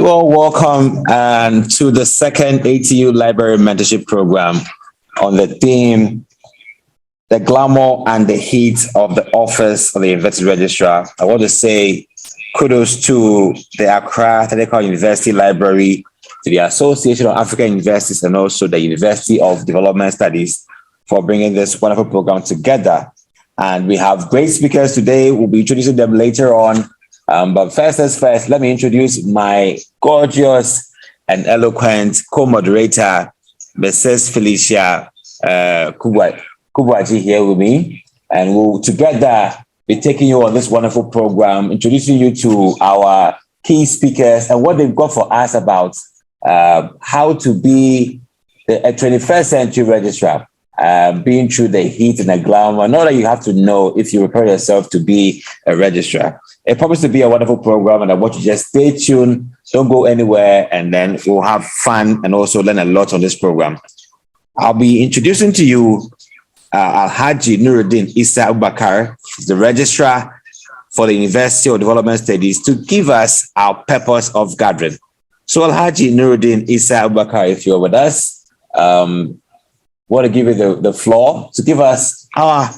You all welcome to the second ATU Library Mentorship Program on the theme, the glamour and the heat of the Office of the University Registrar. I want to say kudos to the Accra Technical University Library, to the Association of African Universities, and also the University of Development Studies for bringing this wonderful program together. And we have great speakers today. We'll be introducing them later on. But first as first, let me introduce my gorgeous and eloquent co-moderator, Mrs. Felicia Kubwaji, here with me. And we'll together be taking you on this wonderful program, introducing you to our key speakers and what they've got for us about how to be a 21st century registrar, being through the heat and the glamour. Not that you have to know if you prepare yourself to be a registrar. It promises to be a wonderful program, and I want you to just stay tuned, don't go anywhere, and then we'll have fun and also learn a lot on this program. I'll be introducing to you Alhaji Nuruddin Issa Abubakar, the registrar for the University of Development Studies, to give us our purpose of gathering. So Alhaji Nuruddin Issa Abubakar, if you're with us, want to give you the floor to give us our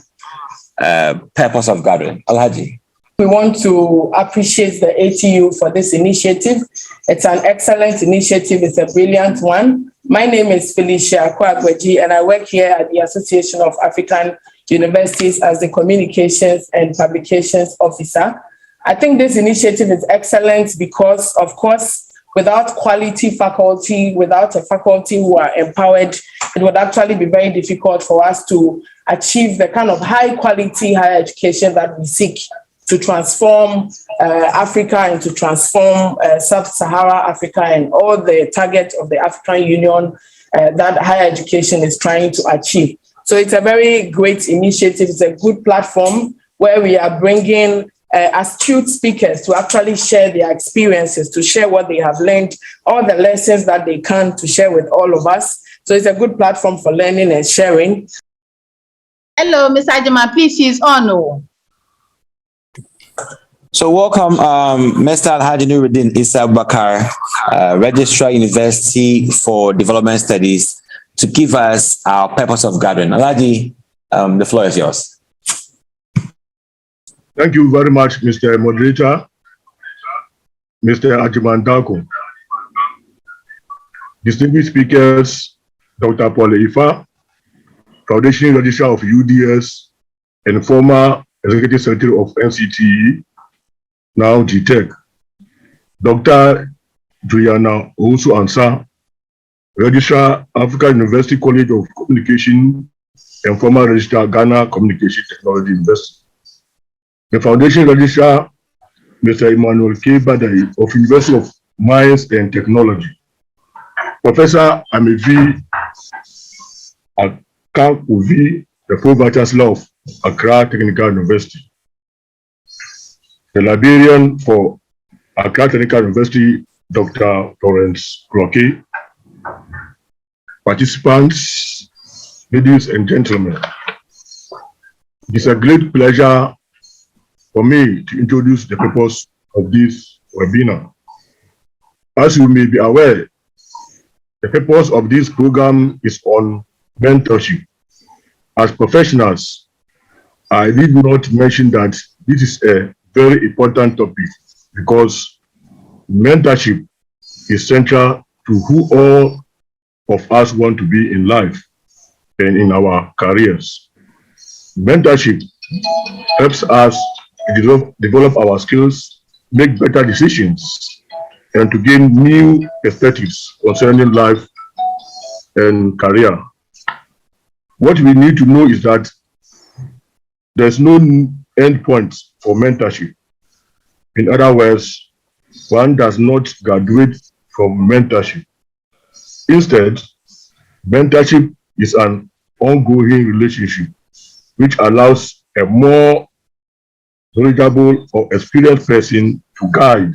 purpose of gathering. Alhaji. We want to appreciate the ATU for this initiative. It's an excellent initiative. It's a brilliant one. My name is Felicia Kubwaji, and I work here at the Association of African Universities as the Communications and Publications Officer. I think this initiative is excellent because, of course, without quality faculty, without a faculty who are empowered, it would actually be very difficult for us to achieve the kind of high quality higher education that we seek to transform Africa and to transform Sub-Saharan Africa and all the targets of the African Union that higher education is trying to achieve. So it's a very great initiative. It's a good platform where we are bringing astute speakers to actually share their experiences, to share what they have learned, all the lessons that they can to share with all of us. So it's a good platform for learning and sharing. Hello, Ms. Ajima, please, she's on. So welcome, Mr. Alhaji Nuruddin Issa Abubakar, Registrar University for Development Studies, to give us our purpose of gathering. Alhaji, the floor is yours. Thank you very much, Mr. Moderator, Mr. Ajimandako. Distinguished speakers, Dr. Paul Ifa, Foundation Registrar of UDS and former Executive Secretary of NCTE, now GTEC, Dr. Juliana Owusu Ansah, Registrar, African University College of Communication and former Registrar, Ghana Communication Technology University. The Foundation Registrar, Mr. Emmanuel K. Badai of University of Mines and Technology. Professor Amevi Akankovi, the Pro-Vice Chancellor of Accra Technical University. The librarian for Accra Technical University, Dr. Lawrence Cloquet. Participants, ladies and gentlemen, it is a great pleasure for me to introduce the purpose of this webinar. As you may be aware, the purpose of this program is on mentorship. As professionals, I did not mention that this is a very important topic because mentorship is central to who all of us want to be in life and in our careers. Mentorship helps us to develop our skills, make better decisions, and to gain new perspectives concerning life and career. What we need to know is that there's no end point for mentorship. In other words, one does not graduate from mentorship. Instead, mentorship is an ongoing relationship which allows a more knowledgeable or experienced person to guide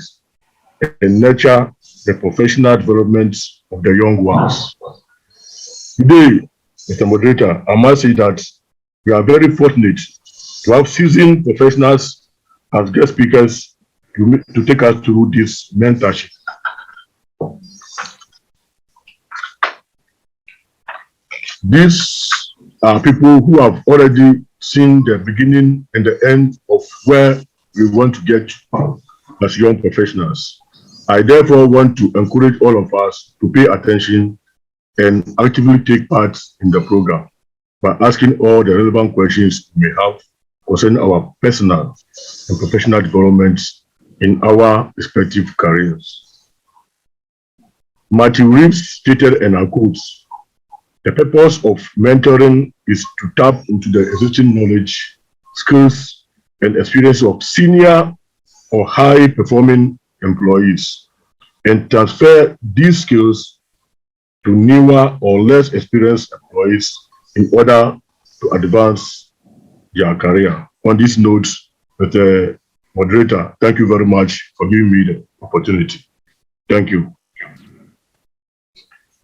and nurture the professional development of the young ones. Today, Mr. Moderator, I must say that we are very fortunate to have seasoned professionals as guest speakers to take us through this mentorship. These are people who have already seen the beginning and the end of where we want to get as young professionals. I therefore want to encourage all of us to pay attention and actively take part in the program by asking all the relevant questions we may have concerning our personal and professional developments in our respective careers. Matthew Reeves stated, and I quote, "The purpose of mentoring is to tap into the existing knowledge, skills, and experience of senior or high-performing employees and transfer these skills to newer or less experienced employees in order to advance their career." On this note, Mr. Moderator, thank you very much for giving me the opportunity. Thank you.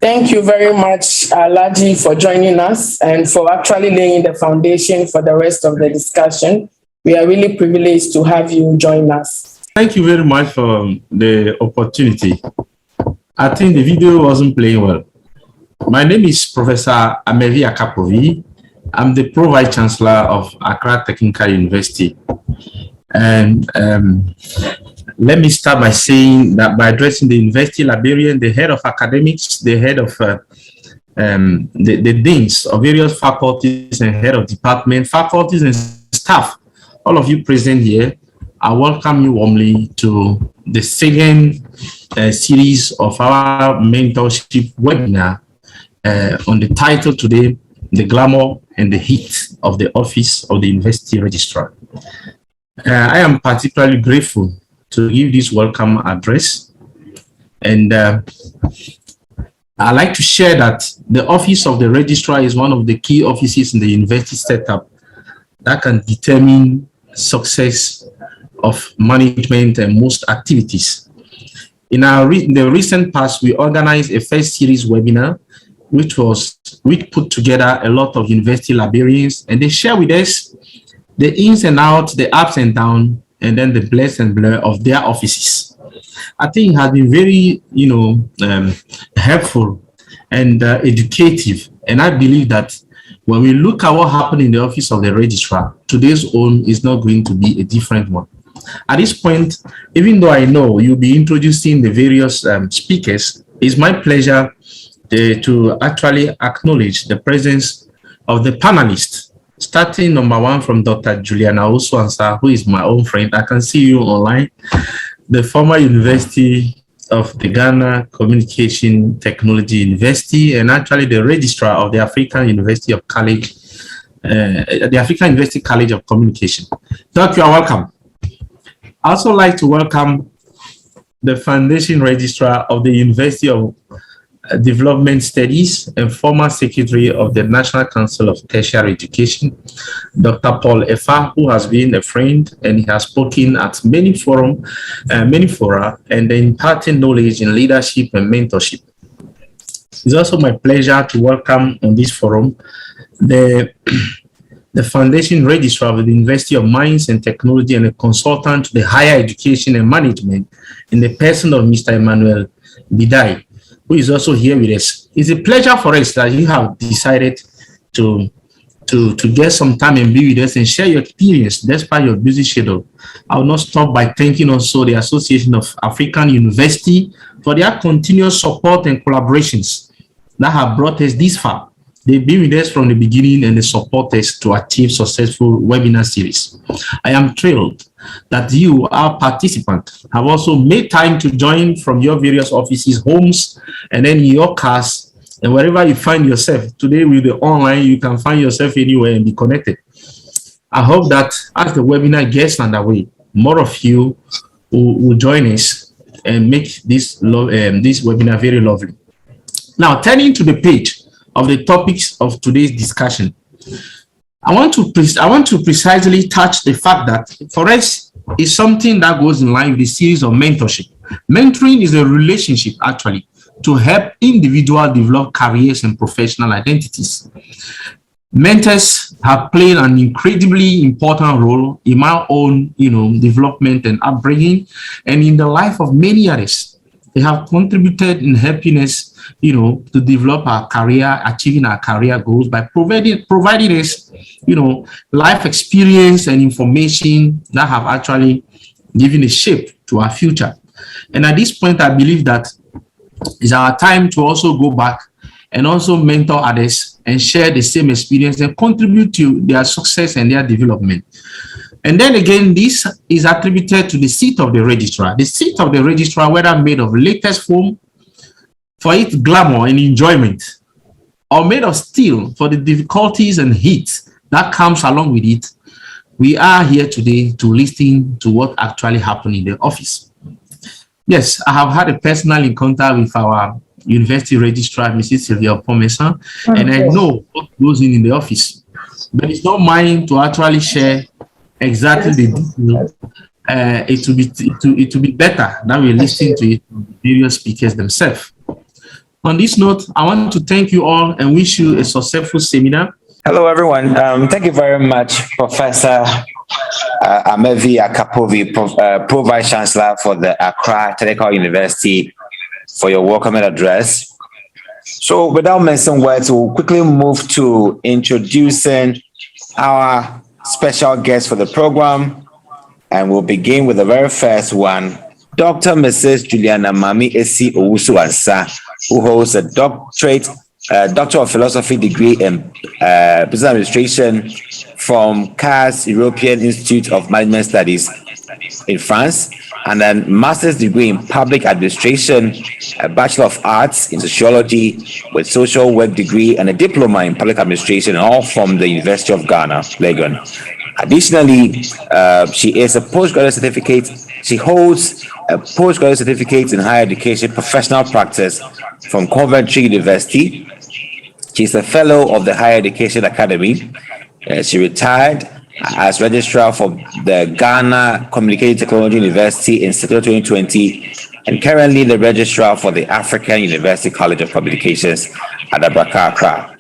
Thank you very much, Alhaji, for joining us and for actually laying the foundation for the rest of the discussion. We are really privileged to have you join us. Thank you very much for the opportunity. I think the video wasn't playing well. My name is Professor Amevi Akapovi. I'm the Pro Vice Chancellor of Accra Technical University. And let me start by saying that by addressing the university librarian, the head of academics, the head of the deans of various faculties and head of department, faculties and staff, all of you present here, I welcome you warmly to the second series of our mentorship webinar on the title today, The Glamour and the Heat of the Office of the University Registrar. I am particularly grateful to give this welcome address, and I'd like to share that the Office of the Registrar is one of the key offices in the university setup that can determine success of management and most activities. In the recent past, we organized a first series webinar, which put together a lot of university librarians, and they share with us the ins and outs, the ups and downs, and then the bless and blur of their offices. I think it has been very, helpful and educative. And I believe that when we look at what happened in the office of the registrar, today's own is not going to be a different one. At this point, even though I know you'll be introducing the various speakers, it's my pleasure to actually acknowledge the presence of the panelists. Starting number one from Dr. Juliana Osuansa, who is my own friend. I can see you online. The former University of the Ghana Communication Technology University, and actually the registrar of the African University College of Communication. Doc, you are welcome. I also like to welcome the Foundation Registrar of the University of Development Studies and former Secretary of the National Council of Tertiary Education, Dr. Paul Efa, who has been a friend and he has spoken at many fora, and imparting knowledge in leadership and mentorship. It's also my pleasure to welcome on this forum the Foundation Registrar of the University of Mines and Technology and a consultant to the higher education and management in the person of Mr. Emmanuel Bidai, who is also here with us. It's a pleasure for us that you have decided to get some time and be with us and share your experience despite your busy schedule. I will not stop by thanking also the Association of African University for their continuous support and collaborations that have brought us this far. They've been with us from the beginning and they support us to achieve successful webinar series. I am thrilled that you, our participant, have also made time to join from your various offices, homes, and then your cars, and wherever you find yourself. Today with the online, you can find yourself anywhere and be connected. I hope that as the webinar gets underway, more of you will join us and make this webinar very lovely. Now, turning to the page of the topics of today's discussion, I want to precisely touch the fact that for us is something that goes in line with the series of mentorship. Mentoring is a relationship actually to help individuals develop careers and professional identities. Mentors have played an incredibly important role in my own, development and upbringing, and in the life of many others. They have contributed in helping us, to develop our career, achieving our career goals by providing us, life experience and information that have actually given a shape to our future. And at this point, I believe that it's our time to also go back and also mentor others and share the same experience and contribute to their success and their development. And then again, this is attributed to the seat of the registrar. The seat of the registrar, whether made of latest foam for its glamour and enjoyment, or made of steel for the difficulties and heat that comes along with it, we are here today to listen to what actually happened in the office. Yes, I have had a personal encounter with our university registrar, Mrs. Sylvia Pomesan, and I know what goes in the office. But it's not mine to actually share exactly the detail. It will be better that we listen to it from the various speakers themselves. On this note, I want to thank you all and wish you a successful seminar. Hello, everyone. Thank you very much, Professor Amevi Akapovi, Pro Vice Chancellor for the Accra Technical University, for your welcoming address. So, without missing words, we'll quickly move to introducing our special guest for the program, and we'll begin with the very first one, Dr. Mrs. Juliana Mami Esi Owusu-Ansah, who holds a Doctor of Philosophy degree in Business Administration from CAS European Institute of Management Studies in France, and then Master's degree in Public Administration, a Bachelor of Arts in Sociology with Social Work degree, and a Diploma in Public Administration, all from the University of Ghana, Legon. Additionally, she is a postgraduate certificate. She holds a postgraduate certificate in higher education professional practice from Coventry University. She's a fellow of the Higher Education Academy. She retired as registrar for the Ghana Communication Technology University in September 2020, and currently the registrar for the African University College of Publications at Accra.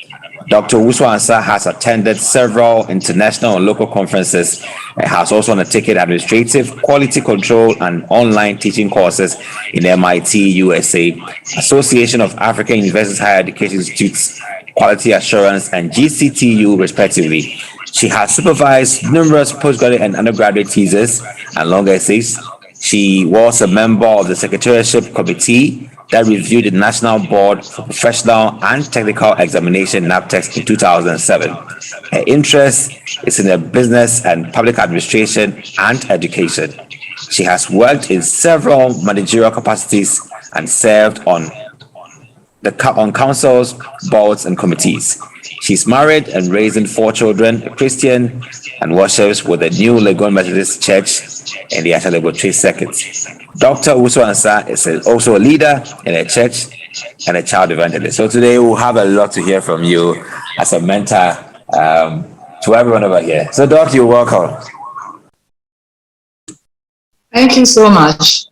Dr. Owusu-Ansah has attended several international and local conferences and has also undertaken administrative, quality control, and online teaching courses in MIT, USA, Association of African Universities Higher Education Institutes, Quality Assurance, and GCTU, respectively. She has supervised numerous postgraduate and undergraduate theses and long essays. She was a member of the Secretariatship Committee that reviewed the National Board for Professional and Technical Examination (NAPTEX) in 2007. Her interest is in the business and public administration and education. She has worked in several managerial capacities and served on councils, boards, and committees. She's married and raising 4 children, a Christian, and worships with the New Legon Methodist Church in the Atalebo Circuit. Dr. Owusu-Ansah is also a leader in a church and a child evangelist. So today we'll have a lot to hear from you as a mentor to everyone over here. So Doc, you're welcome. Thank you so much.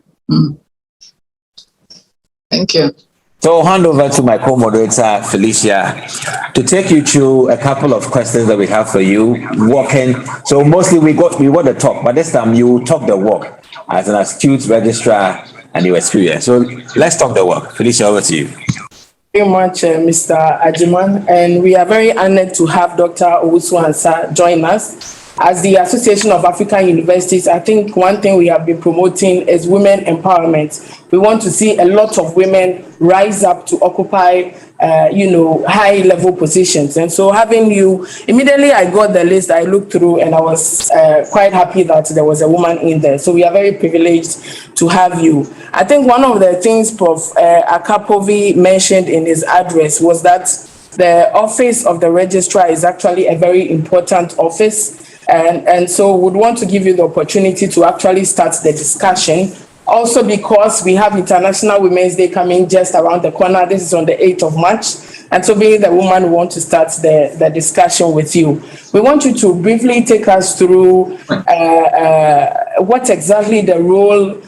Thank you. So I'll hand over to my co-moderator, Felicia, to take you through a couple of questions that we have for you. Walking. So mostly we want to talk, but this time you talk the walk as an astute registrar and your experience. So let's talk the walk. Felicia, over to you. Thank you very much, Mr. Ajiman. And we are very honored to have Dr. Owusu-Ansah join us. As the Association of African Universities, I think one thing we have been promoting is women empowerment. We want to see a lot of women rise up to occupy, high-level positions. And so having you, immediately I got the list, I looked through, and I was quite happy that there was a woman in there. So we are very privileged to have you. I think one of the things Prof. Akapovi mentioned in his address was that the office of the registrar is actually a very important office. And so would want to give you the opportunity to actually start the discussion. Also because we have International Women's Day coming just around the corner. This is on the 8th of March. And so being the woman, we want to start the discussion with you. We want you to briefly take us through what exactly the role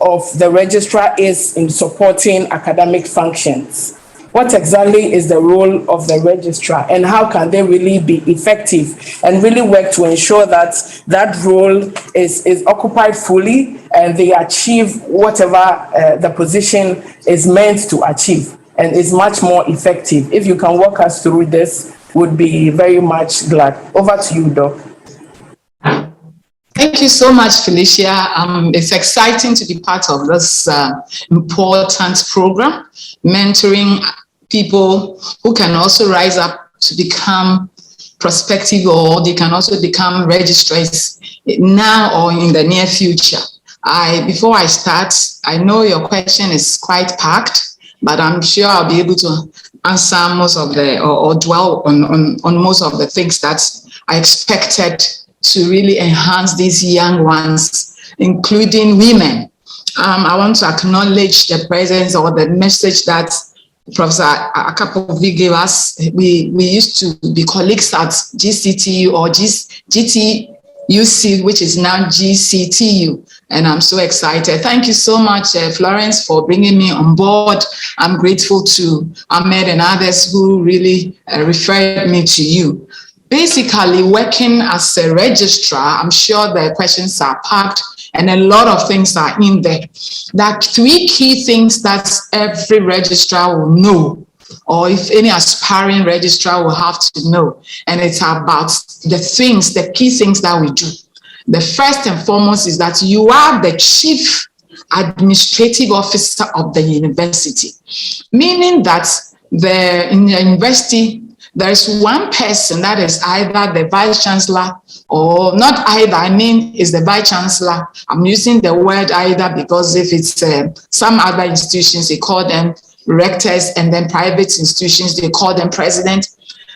of the registrar is in supporting academic functions. what exactly is the role of the registrar and how can they really be effective and really work to ensure that that role is occupied fully and they achieve whatever the position is meant to achieve and is much more effective. If you can walk us through this, would be very much glad. Over to you, Doc. Thank you so much, Felicia. It's exciting to be part of this important program, mentoring people who can also rise up to become prospective, or they can also become registrars now or in the near future. Before I start, I know your question is quite packed, but I'm sure I'll be able to answer most of the, or dwell on most of the things that I expected to really enhance these young ones, including women. I want to acknowledge the presence or the message that Professor Akapovi gave us. We used to be colleagues at GCTU or GTUC, which is now GCTU. And I'm so excited. Thank you so much, Florence, for bringing me on board. I'm grateful to Ahmed and others who really referred me to you. Basically, working as a registrar, I'm sure the questions are packed and a lot of things are in there. There are three key things that every registrar will know, or if any aspiring registrar will have to know. And it's about the key things that we do. The first and foremost is that you are the chief administrative officer of the university, meaning that in the university, there is one person that is either the vice chancellor or not either, I mean, is the vice chancellor. I'm using the word either because if it's some other institutions, they call them rectors, and then private institutions, they call them president.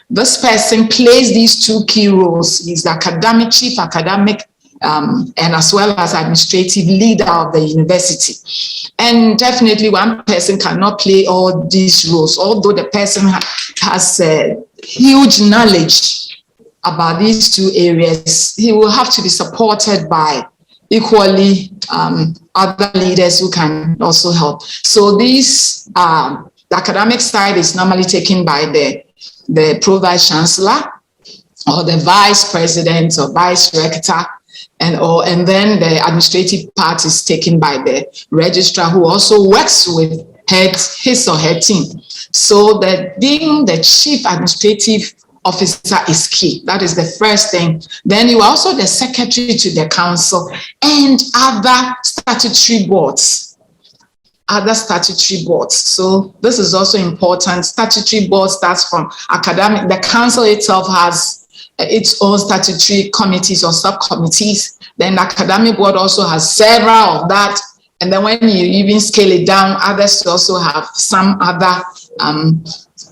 This person plays these two key roles. He's the chief academic and as well as administrative leader of the university. And definitely one person cannot play all these roles, although the person has huge knowledge about these two areas. He will have to be supported by equally other leaders who can also help. So these, the academic side is normally taken by the pro-vice chancellor or the vice president or vice rector, and then the administrative part is taken by the registrar, who also works with his or her team. So that being the chief administrative officer is key. That is the first thing. Then you are also the secretary to the council and other statutory boards. So this is also important. Statutory board starts from academic. The council itself has its own statutory committees or subcommittees. Then the academic board also has several of that. And then when you even scale it down, others also have some other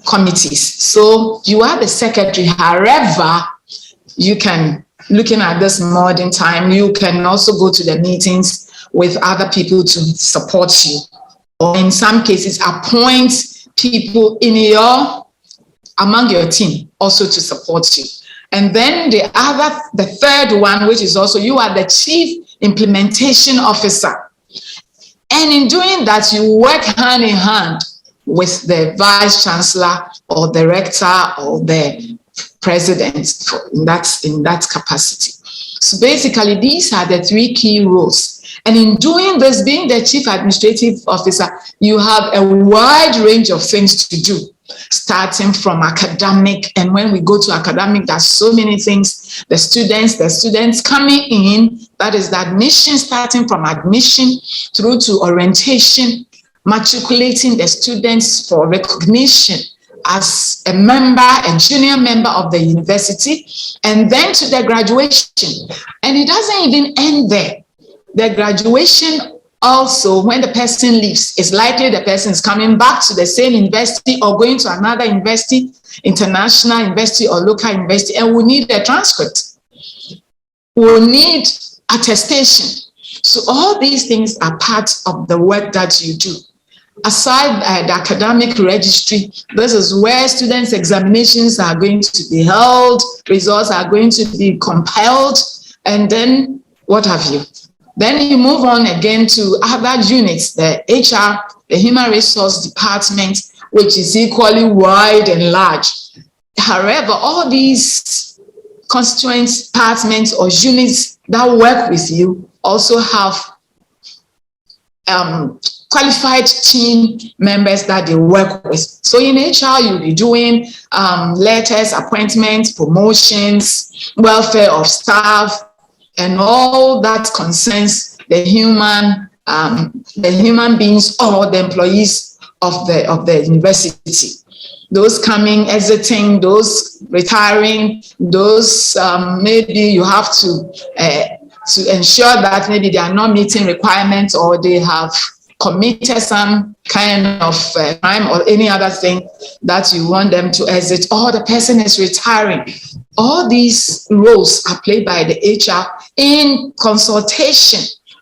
committees. So you are the secretary. However, you can, looking at this modern time, you can also go to the meetings with other people to support you. Or in some cases, appoint people among your team also to support you. And then the third one, which is also you are the chief implementation officer. And in doing that, you work hand in hand with the vice chancellor or the rector or the president in that capacity. So basically, these are the three key roles. And in doing this, being the chief administrative officer, you have a wide range of things to do, starting from academic. And when we go to academic, there's so many things. The students coming in, that is the admission, starting from admission through to orientation, matriculating the students for recognition as a member, a junior member of the university, and then to the graduation. And it doesn't even end there. The graduation also, when the person leaves, it's likely the person is coming back to the same university or going to another university, international university or local university, and we need a transcript. We'll need attestation. So all these things are part of the work that you do. Aside the academic registry, this is where students' examinations are going to be held, results are going to be compiled, and then what have you. Then you move on again to other units, the HR, the Human Resource Department, which is equally wide and large. However, all these constituent departments or units that work with you also have qualified team members that they work with. So in HR, you'll be doing letters, appointments, promotions, welfare of staff, and all that concerns the human beings or the employees of the university. Those coming, exiting, those retiring, those maybe you have to ensure that maybe they are not meeting requirements or they have committed some kind of crime or any other thing that you want them to exit, or the person is retiring. All these roles are played by the HR in consultation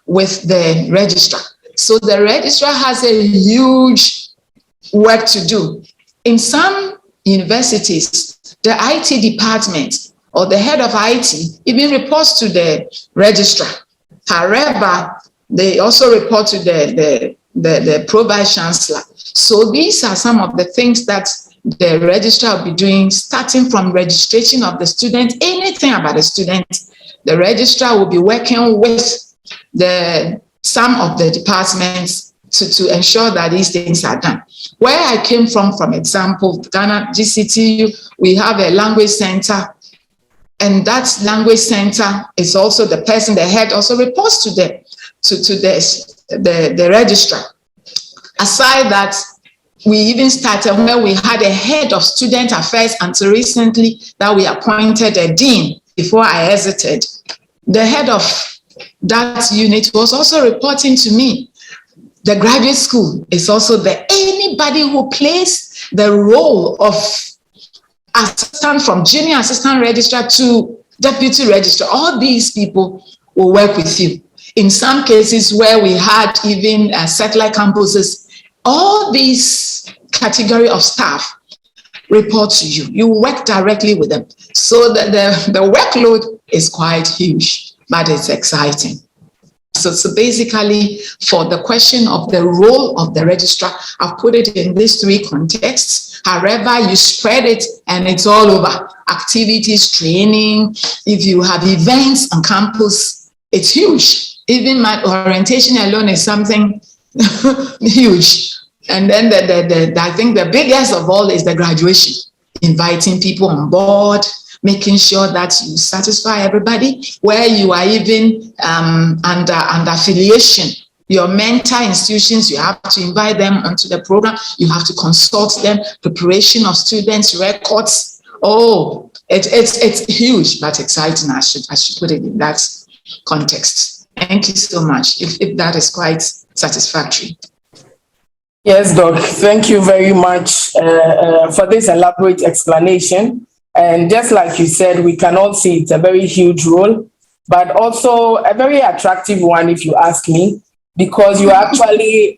with the registrar. So the registrar has a huge work to do. In some universities, the IT department or the head of IT even reports to the registrar. However, they also report to the pro-vice chancellor. So these are some of the things that the registrar will be doing, starting from registration of the student, anything about the student. The registrar will be working with some of the departments to ensure that these things are done. Where I came from example, Ghana GCTU, we have a language center, and that language center is also the person, the head also reports to the registrar. Aside that, we even started where we had a head of student affairs until recently that we appointed a dean before I exited. The head of that unit was also reporting to me. The graduate school is also there. Anybody who plays the role of assistant, from junior assistant registrar to deputy registrar, all these people will work with you. In some cases where we had even satellite campuses, all these category of staff report to you. You work directly with them. So the workload is quite huge, but it's exciting. So basically, for the question of the role of the registrar, I've put it in these three contexts. However, you spread it and it's all over. Activities, training, if you have events on campus, it's huge. Even my orientation alone is something huge. And then I think the biggest of all is the graduation, inviting people on board, making sure that you satisfy everybody, where you are even under affiliation. Your mentor institutions, you have to invite them onto the program. You have to consult them, preparation of students, records. Oh, it's huge, but exciting. I should put it in that context. Thank you so much, if that is quite satisfactory. Yes, Doc. Thank you very much for this elaborate explanation. And just like you said, we can all see it's a very huge role, but also a very attractive one, if you ask me, because you are actually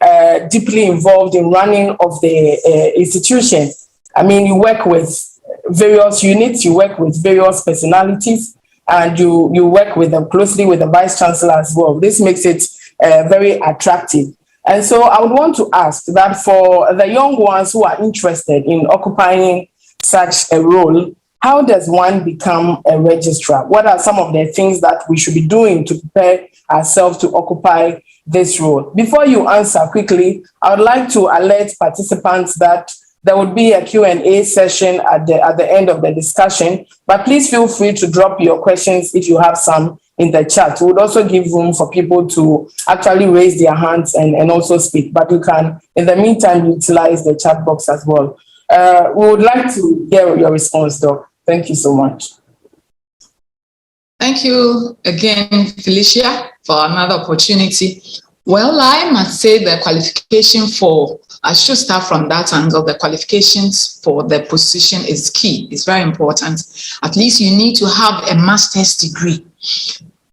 deeply involved in running of the institution. I mean, you work with various units, you work with various personalities, and you work with them closely with the Vice Chancellor as well. This makes it very attractive. And so I would want to ask that for the young ones who are interested in occupying such a role, how does one become a registrar? What are some of the things that we should be doing to prepare ourselves to occupy this role? Before you answer quickly, I would like to alert participants that there would be a Q&A session at the end of the discussion, but please feel free to drop your questions if you have some in the chat. We would also give room for people to actually raise their hands and also speak, but you can, in the meantime, utilize the chat box as well. We would like to hear your response, Doc. Thank you so much. Thank you again, Felicia, for another opportunity. Well, I must say the qualification for, I should start from that angle, the qualifications for the position is key. It's very important. At least you need to have a master's degree.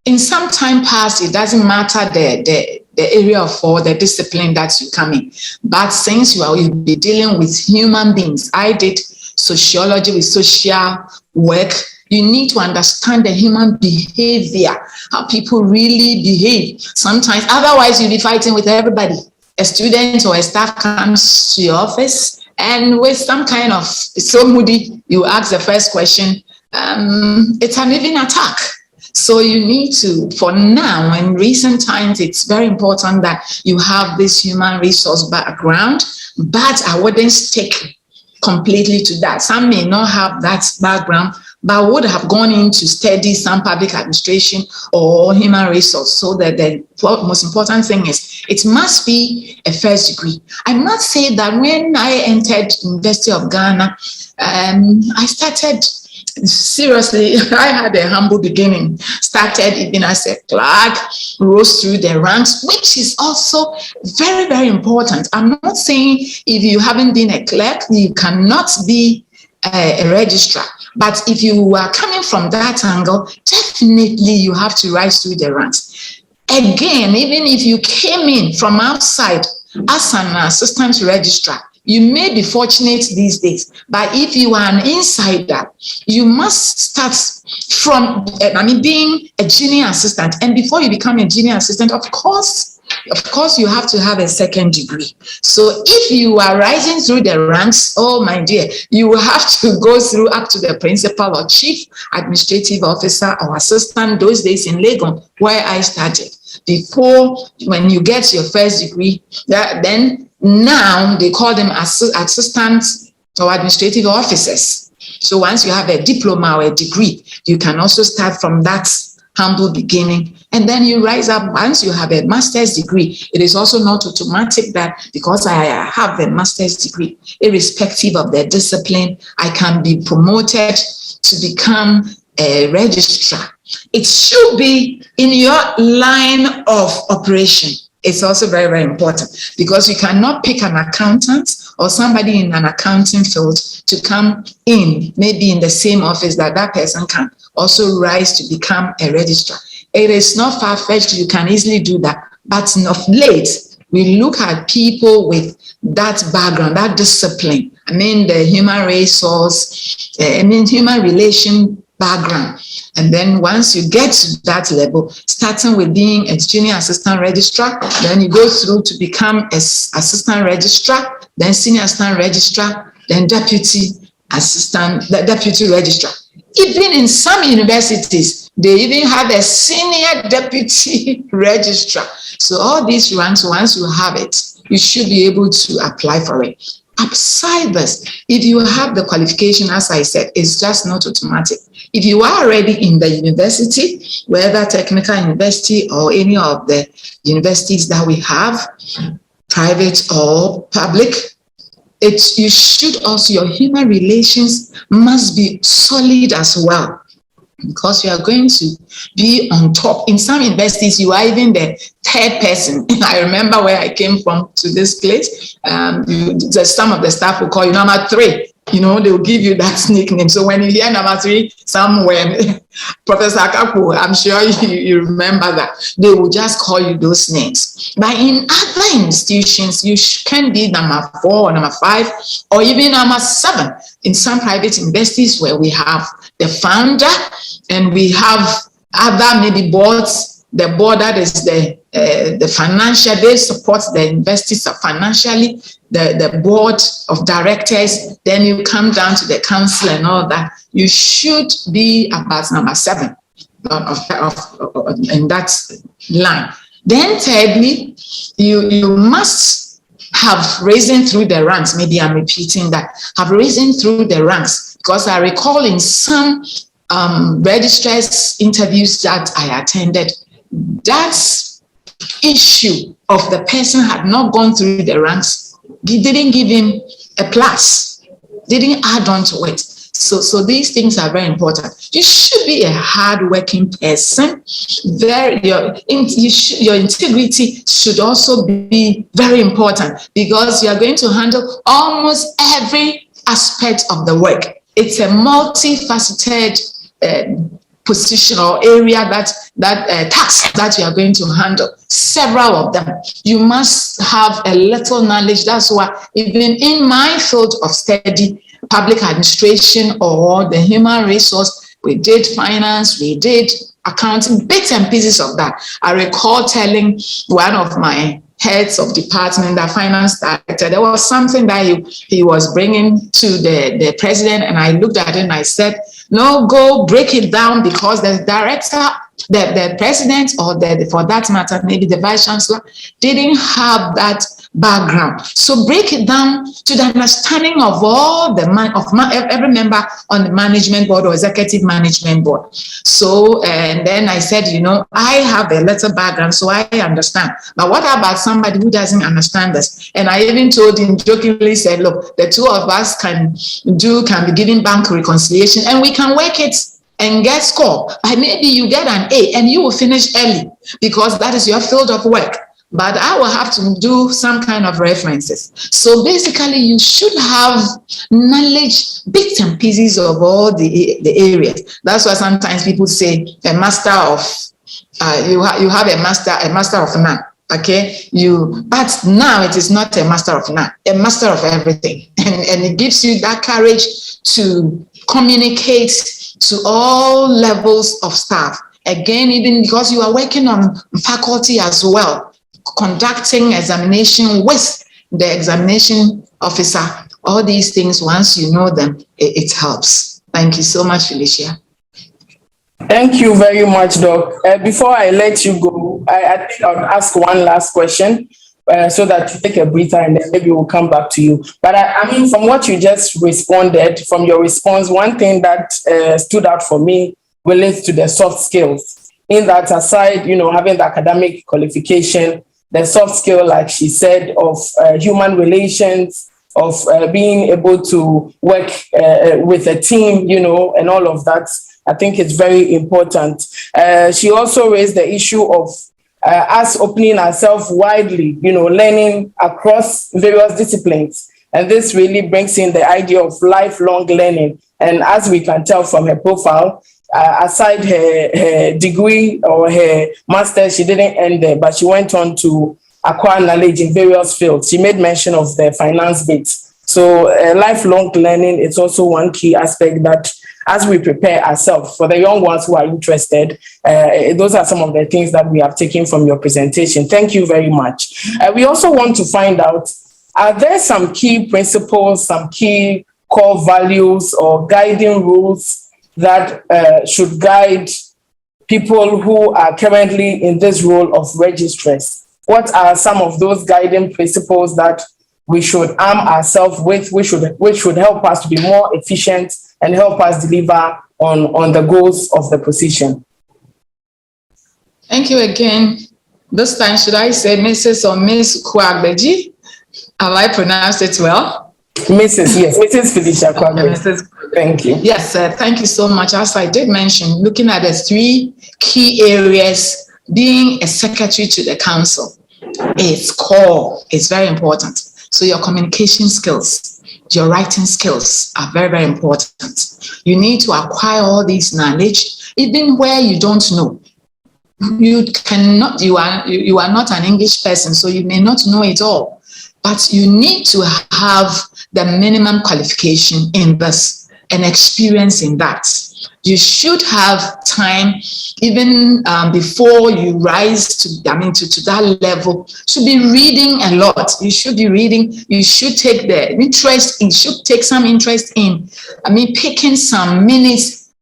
In some time past, it doesn't matter the area or the discipline that you come in. But since you'll be dealing with human beings, I did sociology with social work. You need to understand the human behavior, how people really behave. Sometimes, otherwise you'll be fighting with everybody. A student or a staff comes to your office, And with some kind of, so moody, you ask the first question, it's an even attack. So you need to, for now, in recent times, it's very important that you have this human resource background, but I wouldn't stick completely to that. Some may not have that background, but would have gone in to study some public administration or human resource. So that the most important thing is it must be a first degree. I must say that when I entered University of Ghana, I started, seriously, I had a humble beginning. Started even as a clerk, rose through the ranks, which is also very, very important. I'm not saying if you haven't been a clerk, you cannot be a registrar. But if you are coming from that angle, definitely you have to rise through the ranks. Again, even if you came in from outside as an assistant registrar, you may be fortunate these days, but if you are an insider, you must start from, being a junior assistant. And before you become a junior assistant, of course, you have to have a second degree. So if you are rising through the ranks, oh my dear, you will have to go through up to the principal or chief administrative officer or assistant those days in Lagos, where I started. Before, when you get your first degree, then now they call them assistants or administrative officers. So once you have a diploma or a degree, you can also start from that humble beginning, and then you rise up. Once you have a master's degree, it is also not automatic that because I have a master's degree, irrespective of the discipline, I can be promoted to become a registrar. It should be in your line of operation. It's also very, very important, because you cannot pick an accountant or somebody in an accounting field to come in, maybe in the same office that person can also rise to become a registrar. It is not far-fetched. You can easily do that. But of late, we look at people with that background, that discipline. The human resource, human relation background. And then once you get to that level, starting with being a junior assistant registrar, then you go through to become an assistant registrar, then senior assistant registrar, then deputy registrar. Even in some universities, they even have a senior deputy registrar. So all these ranks, once you have it, you should be able to apply for it. Aside this, if you have the qualification, as I said, it's just not automatic. If you are already in the university, whether technical university or any of the universities that we have, private or public, you should also, your human relations must be solid as well, because you are going to be on top. In some universities, you are even the third person. I remember where I came from to this place. Some of the staff will call you number 3. They will give you that nickname. So when you hear number 3 somewhere, Professor Akapo, I'm sure you remember that. They will just call you those names. But in other institutions, you can be number 4 or number 5 or even number 7. In some private universities where we have the founder and we have other maybe boards, the board that is the financial, they support the universities financially, the board of directors, then you come down to the council and all that. You should be about number 7 in that line. Then thirdly, you must have risen through the ranks. Maybe I'm repeating that. Have risen through the ranks, because I recall in some registrars interviews that I attended, that issue of the person had not gone through the ranks, didn't give him a plus, didn't add on to it. So these things are very important. You should be a hardworking person. Your integrity should also be very important, because you are going to handle almost every aspect of the work. It's a multifaceted position or area that task that you are going to handle, several of them. You must have a little knowledge. That's why even in my field of study, public administration or the human resource, we did finance, we did accounting, bits and pieces of that. I recall telling one of my heads of department, the finance director, there was something that he was bringing to the president, and I looked at it and I said, no, go break it down, because the director, the president, or for that matter, maybe the vice chancellor, didn't have that background. So break it down to the understanding of all every member on the management board or executive management board. So, and then I said, I have a little background, so I understand. But what about somebody who doesn't understand this? And I even told him, jokingly said, look, the two of us can be giving bank reconciliation, and we can work it and get score. But maybe you get an A and you will finish early because that is your field of work. But I will have to do some kind of references. So basically, you should have knowledge, bits and pieces of all the areas. That's why sometimes people say a master of, you have a master of none. Okay, but now it is not a master of none, a master of everything. And it gives you that courage to communicate to all levels of staff. Again, even because you are working on faculty as well, conducting examination with the examination officer, all these things, once you know them, it helps. Thank you so much, Felicia. Thank you very much, Doc. Before I let you go, I think I'll ask one last question so that you take a breather and then maybe we'll come back to you. But I mean, from what you just responded, from your response, one thing that stood out for me relates to the soft skills. In that, aside, having the academic qualification, the soft skill, like she said, of human relations, of being able to work with a team, and all of that, I think it's very important. She also raised the issue of us opening ourselves widely, learning across various disciplines. And this really brings in the idea of lifelong learning. And as we can tell from her profile, aside her degree or her master's, she didn't end there, but she went on to acquire knowledge in various fields. She made mention of the finance bit. So lifelong learning is also one key aspect that, as we prepare ourselves for the young ones who are interested, those are some of the things that we have taken from your presentation. Thank you very much. We also want to find out, are there some key principles, some key core values or guiding rules that should guide people who are currently in this role of registrars? What are some of those guiding principles that we should arm ourselves with, which should help us to be more efficient and help us deliver on the goals of the position? Thank you again. This time, should I say Mrs. or Miss Kwagbeji? Have I pronounced it well? Mrs. Yes, Mrs. Felicia Kwagbeji. Thank you. Yes, thank you so much. As I did mention, looking at the three key areas, being a secretary to the council, it's core, it's very important. So your communication skills, your writing skills are very, very important. You need to acquire all these knowledge, even where you don't know. You are not an English person, so you may not know it all, but you need to have the minimum qualification in this and experience in that. You should have time, even before you rise to that level, to be reading a lot. You should be reading. You should take some interest in, picking some minutes,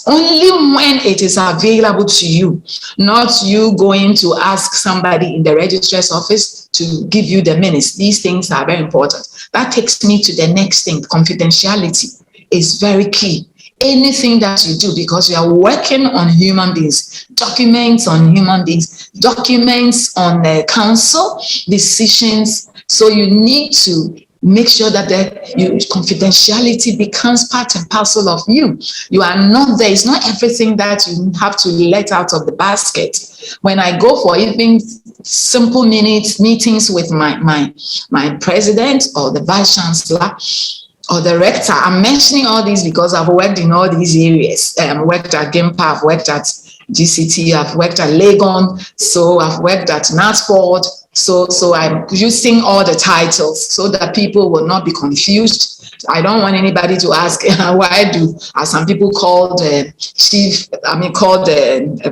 only when it is available to you, not you going to ask somebody in the registrar's office to give you the minutes. These things are very important. That takes me to the next thing. Confidentiality is very key. Anything that you do, because you are working on human beings, documents on human beings, documents on the council, decisions. So you need to make sure that confidentiality becomes part and parcel of you. You are not there. It's not everything that you have to let out of the basket. When I go for even simple meetings with my president or the vice chancellor or the rector, I'm mentioning all these because I've worked in all these areas. I've worked at GIMPA, I've worked at GCT, I've worked at Legon, so I've worked at NATFord. So I'm using all the titles so that people will not be confused. I don't want anybody to ask why are some people called called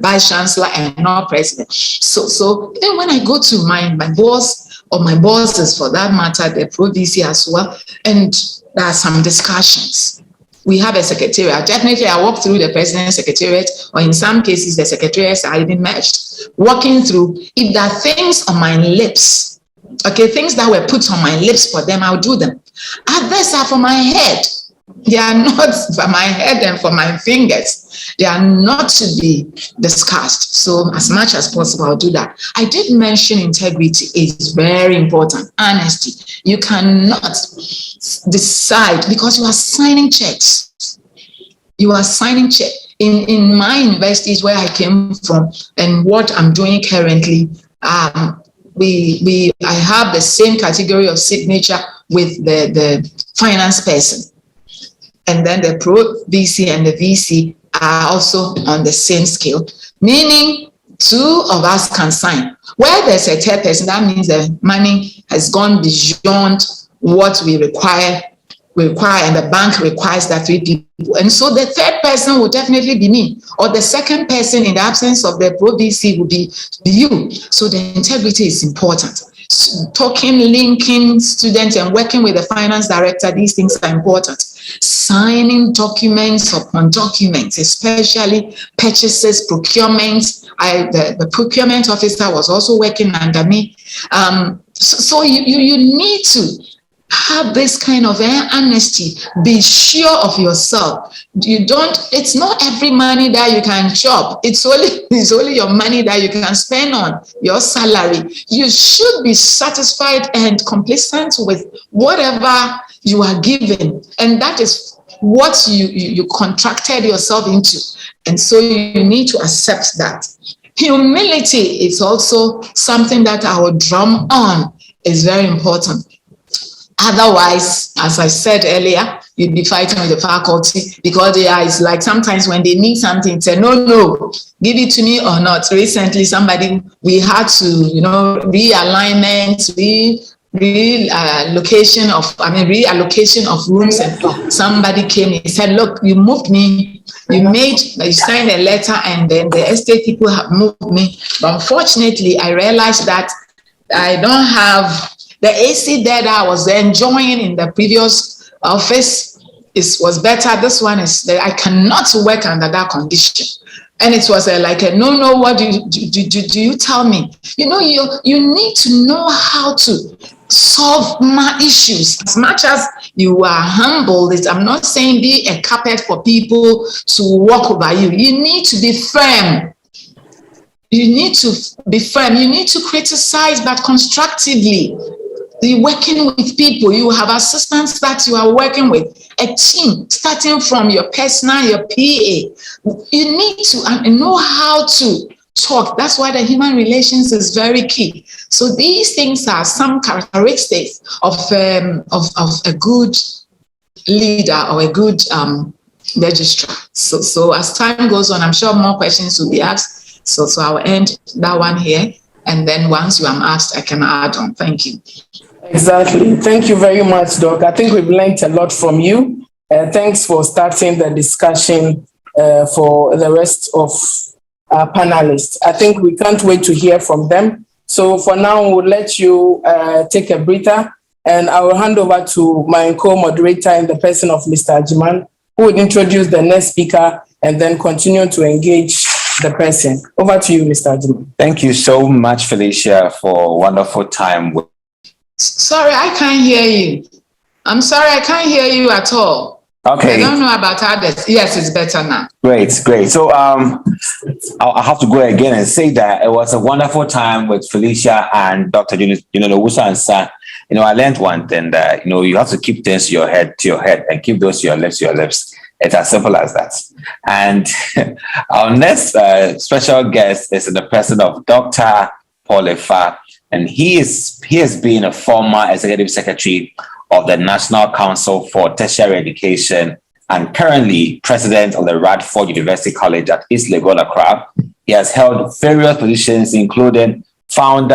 vice chancellor and not president. So then when I go to my boss or my bosses for that matter, the Pro VC as well, and there are some discussions. We have a secretariat. Definitely, I walk through the president's secretariat, or in some cases, the secretariats are even merged. Walking through, if there are things on my lips, okay, things that were put on my lips for them, I'll do them. Others are for my head. They are not for my head and for my fingers. They are not to be discussed. So as much as possible, I'll do that. I did mention integrity is very important. Honesty. You cannot decide because you are signing checks. You are signing checks. In my universities where I came from and what I'm doing currently, I have the same category of signature with the finance person. And then the Pro VC and the VC are also on the same scale, meaning two of us can sign. Where there's a third person, that means the money has gone beyond what we require, and the bank requires that 3 people. And so the third person will definitely be me, or the second person in the absence of the Pro VC will be you. So the integrity is important. Talking, linking students and working with the finance director, these things are important. Signing documents upon documents, especially purchases, procurements. The procurement officer was also working under me. So you need to have this kind of honesty. Be sure of yourself. It's not every money that you can chop. It's only your money that you can spend on your salary. You should be satisfied and complacent with whatever you are given. And that is what you contracted yourself into. And so you need to accept that. Humility is also something that I will drum on. Is very important. Otherwise, as I said earlier, you'd be fighting with the faculty because it's like sometimes when they need something, say, no, give it to me or not. Recently, we had to, realignment, reallocation of rooms, and somebody came and said, look, you moved me, you signed a letter, and then the estate people have moved me. But unfortunately, I realized that I don't have the AC that I was enjoying in the previous office was better. This one I cannot work under that condition. And it was no, what do you tell me? You need to know how to solve my issues. As much as you are humble, I'm not saying be a carpet for people to walk over you. You need to be firm. You need to be firm. You need to criticize, but constructively. You're working with people. You have assistants that you are working with. A team, starting from your personal, your PA. You need to know how to talk. That's why the human relations is very key. So these things are some characteristics of a good leader or a good registrar. So as time goes on, I'm sure more questions will be asked. So I'll end that one here. And then once you am asked, I can add on. Thank you. Exactly. Thank you very much, Doc. I think we've learned a lot from you. Thanks for starting the discussion for the rest of our panelists. I think we can't wait to hear from them. So for now, we'll let you take a breather, and I will hand over to my co-moderator in the person of Mr. Ajiman, who will introduce the next speaker and then continue to engage the person. Over to you, Mr. Ajiman. Thank you so much, Felicia, for a wonderful time. Sorry, I can't hear you. I'm sorry, I can't hear you at all. Okay. I don't know about others. Yes, it's better now. Great. So I'll have to go again and say that it was a wonderful time with Felicia and Dr. Wusa and Sa. I learned one thing that, you have to keep things to your head and keep those to your lips. It's as simple as that. And our next special guest is in the person of Dr. Paul Efa. And he has been a former executive secretary of the National Council for Tertiary Education and currently president of the Radford University College at East Legon, Accra. He has held various positions, including founding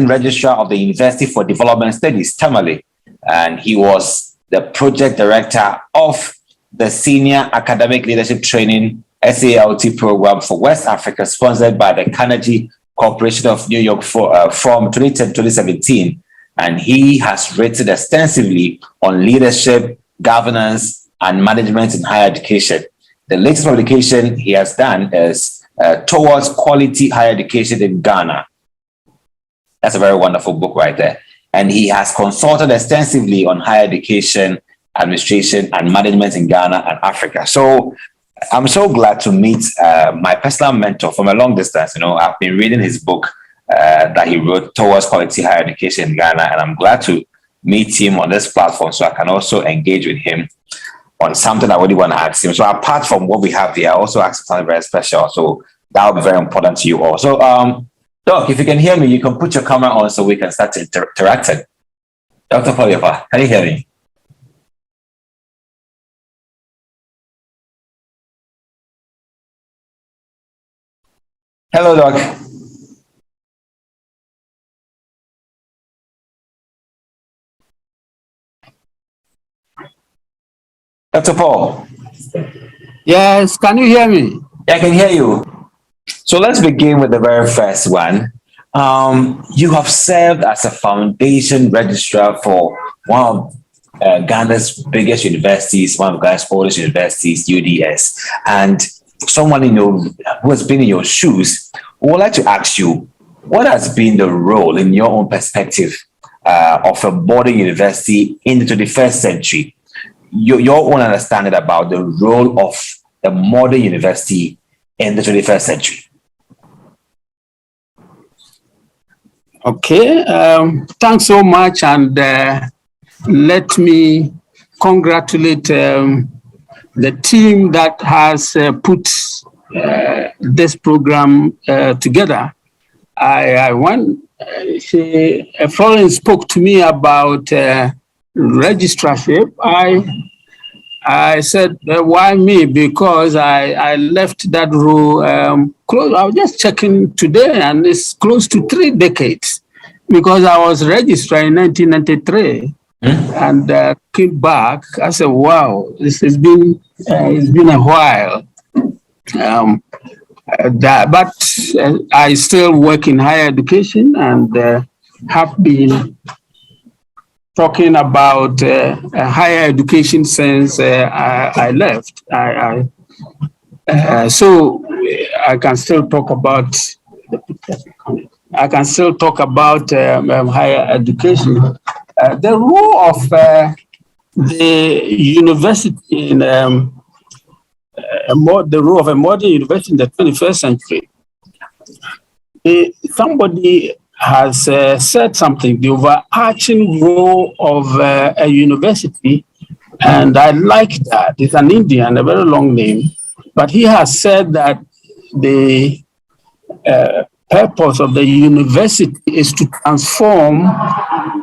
registrar of the University for Development Studies, Tamale, and he was the project director of the Senior Academic Leadership Training SALT program for West Africa, sponsored by the Carnegie Corporation of New York from 2017. And he has written extensively on leadership, governance, and management in higher education. The latest publication he has done is Towards Quality Higher Education in Ghana. That's a very wonderful book right there. And he has consulted extensively on higher education, administration, and management in Ghana and Africa. So I'm so glad to meet my personal mentor from a long distance. You know, I've been reading his book that he wrote, Towards Quality Higher Education in Ghana, and I'm glad to meet him on this platform so I can also engage with him on something I really want to ask him. So apart from what we have here, I also ask something very special. So that will be very important to you all. So, Doc, if you can hear me, you can put your camera on so we can start interacting. Dr. Polyepa, can you hear me? Hello, Doc. Dr. Paul. Yes, can you hear me? Yeah, I can hear you. So let's begin with the very first one. You have served as a foundation registrar for one of Ghana's biggest universities, one of Ghana's oldest universities, UDS. And someone who has been in your shoes, I would like to ask you, what has been the role, in your own perspective, of a modern university in the 21st century? Your own understanding about the role of the modern university in the 21st century. Okay, thanks so much, and let me congratulate the team that has put this program together. Florence spoke to me about registrarship. I said, why me? Because I left that role close. I was just checking today, and it's close to 3 decades, because I was registrar in 1993 and came back. I said, wow, this has been it's been a while. But I still work in higher education and have been talking about higher education since I left. So I can still talk about higher education. The role of the university in the role of a modern university in the 21st century. Somebody has said something, the overarching role of a university, and I like that. It's an Indian, a very long name, but he has said that the purpose of the university is to transform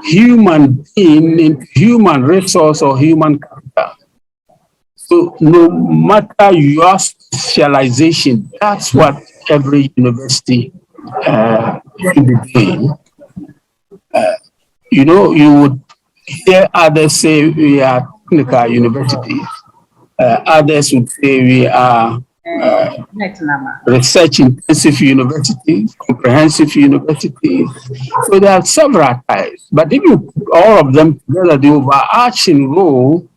human being into human resource or human capital. So no matter your specialization, that's what every university should be doing. You would hear others say we are technical universities. Others would say we are research-intensive universities, comprehensive universities. So there are several types. But if you put all of them together, the overarching role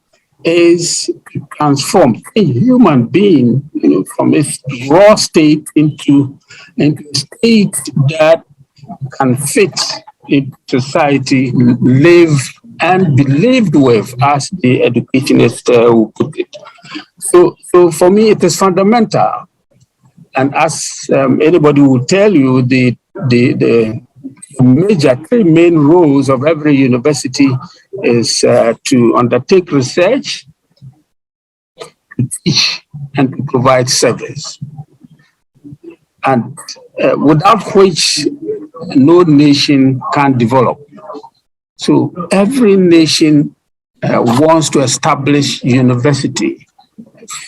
is to transform a human being, from its raw state into a state that can fit in society, live and be lived with, as the educationist will put it. So for me, it is fundamental. And as anybody will tell you, the three main roles of every university is to undertake research, to teach, and to provide service. And without which no nation can develop. So every nation wants to establish university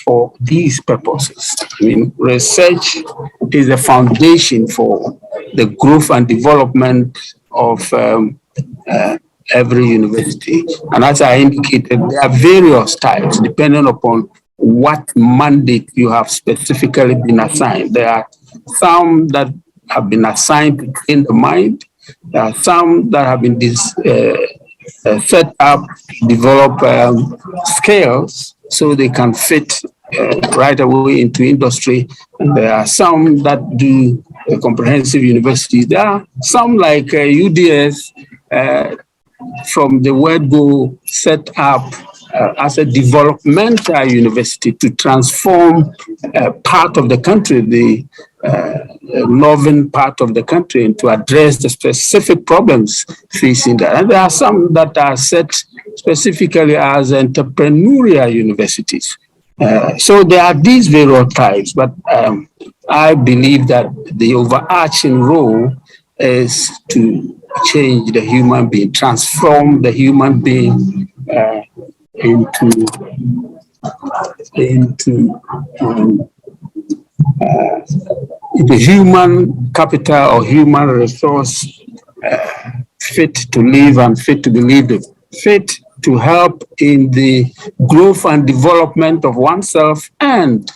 for these purposes. I mean, research is the foundation for the growth and development of every university. And as I indicated, there are various types depending upon what mandate you have specifically been assigned. There are some that have been assigned to train the mind. There are some that have been set up to develop skills so they can fit right away into industry. And there are some that do comprehensive universities. There are some like UDS from the word go set up as a developmental university to transform part of the country, the northern part of the country, and to address the specific problems facing that. And there are some that are set specifically as entrepreneurial universities. So there are these various types, but I believe that the overarching role is to change the human being, transform the human being into the human capital or human resource fit to live and fit to be lived, fit to help in the growth and development of oneself and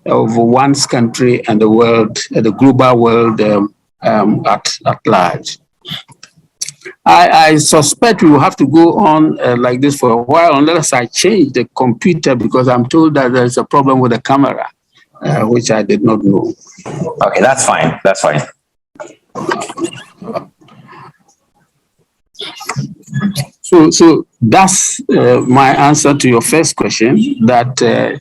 of one's country and the world, the global world at large. I suspect we will have to go on like this for a while unless I change the computer, because I'm told that there's a problem with the camera, which I did not know. Okay, that's fine. That's fine. So that's my answer to your first question, that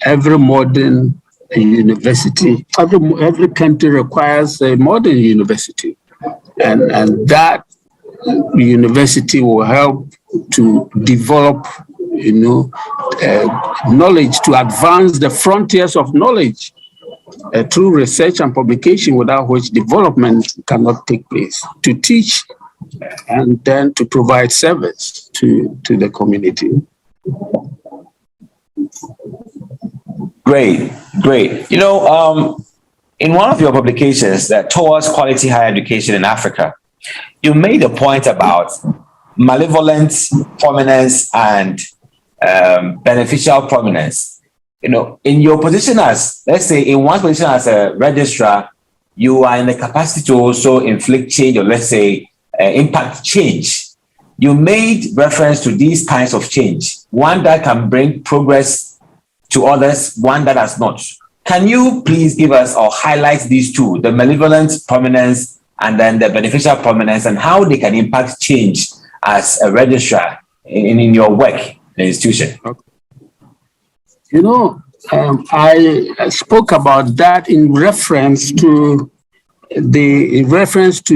every modern university, every country requires a modern university. And that university will help to develop, knowledge, to advance the frontiers of knowledge through research and publication, without which development cannot take place, to teach and then to provide service to the community. Great. In one of your publications that towards quality higher education in Africa, you made a point about malevolent prominence and beneficial prominence. In your position as, let's say, in one position as a registrar, you are in the capacity to also inflict change, or let's say, impact change. You made reference to these kinds of change, one that can bring progress to others, one that has not. Can you please give us or highlight these two, the malevolent prominence and then the beneficial prominence, and how they can impact change as a registrar in your work in the institution? I spoke about that in reference to leadership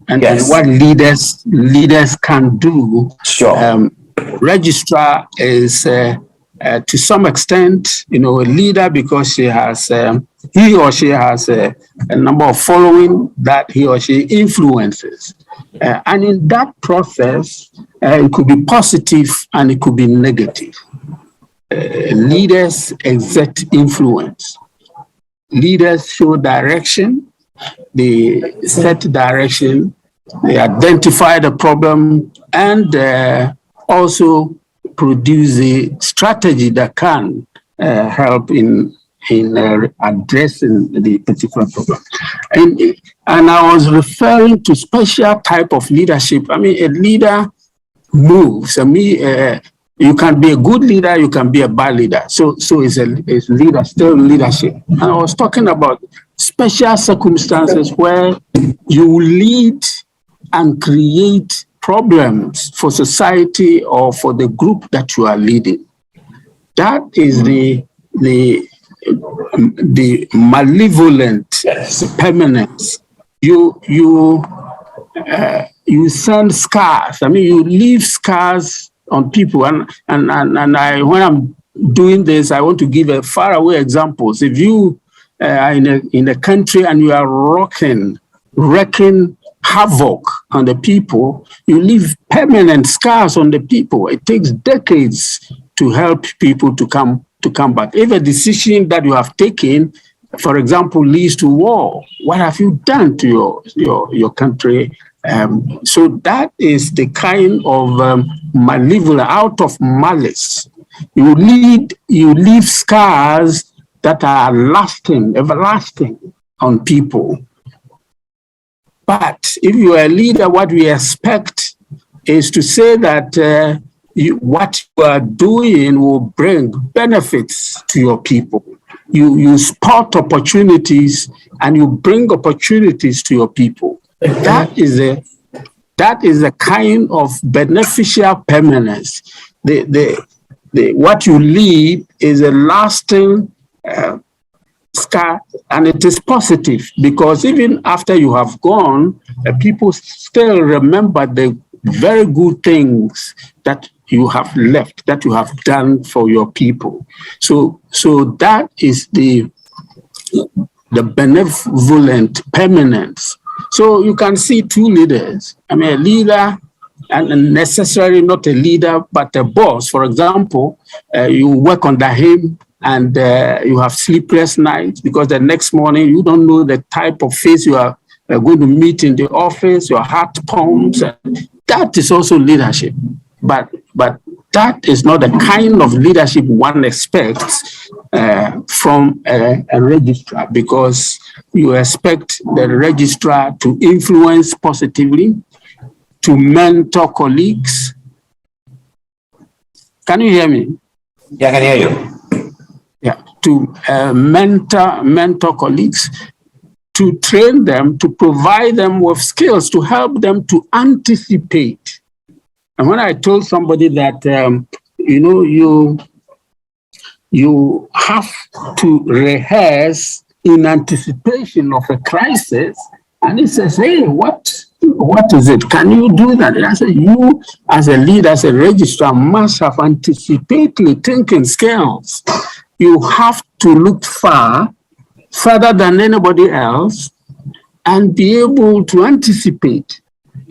and what leaders can do. Sure. Registrar is to some extent, a leader, because he or she has a number of following that he or she influences. And in that process, it could be positive and it could be negative. Leaders exert influence. Leaders show direction. They set direction. They identify the problem and also produce a strategy that can help in addressing the particular problem. And I was referring to special type of leadership. A leader moves. You can be a good leader, you can be a bad leader. So it's leader, still leadership. And I was talking about special circumstances where you lead and create problems for society or for the group that you are leading. That is the malevolent permanence. You send scars. You leave scars on people. And when I'm doing this, I want to give a faraway examples. If you are in a country and you are wreaking havoc on the people, you leave permanent scars on the people. It takes decades to help people to come back. If a decision that you have taken, for example, leads to war, what have you done to your country So that is the kind of malevolence, out of malice. You leave scars that are lasting, everlasting on people. But if you are a leader, what we expect is to say that what you are doing will bring benefits to your people. You spot opportunities and you bring opportunities to your people. That is a kind of beneficial permanence. What you leave is a lasting scar, and it is positive because even after you have gone, people still remember the very good things that you have left, that you have done for your people. So that is the benevolent permanence. So you can see two leaders. I mean, a leader and necessarily not a leader, but a boss. For example, you work under him and you have sleepless nights because the next morning you don't know the type of face you are going to meet in the office, your heart pumps. That is also leadership. But that is not the kind of leadership one expects from a registrar, because you expect the registrar to influence positively, to mentor colleagues. Can you hear me? Yeah, I can hear you. Yeah, to mentor colleagues, to train them, to provide them with skills, to help them to anticipate. And when I told somebody that, you have to rehearse in anticipation of a crisis, and he says, hey, what is it? Can you do that? And I said, you as a leader, as a registrar, must have anticipatory thinking skills. You have to look further than anybody else, and be able to anticipate.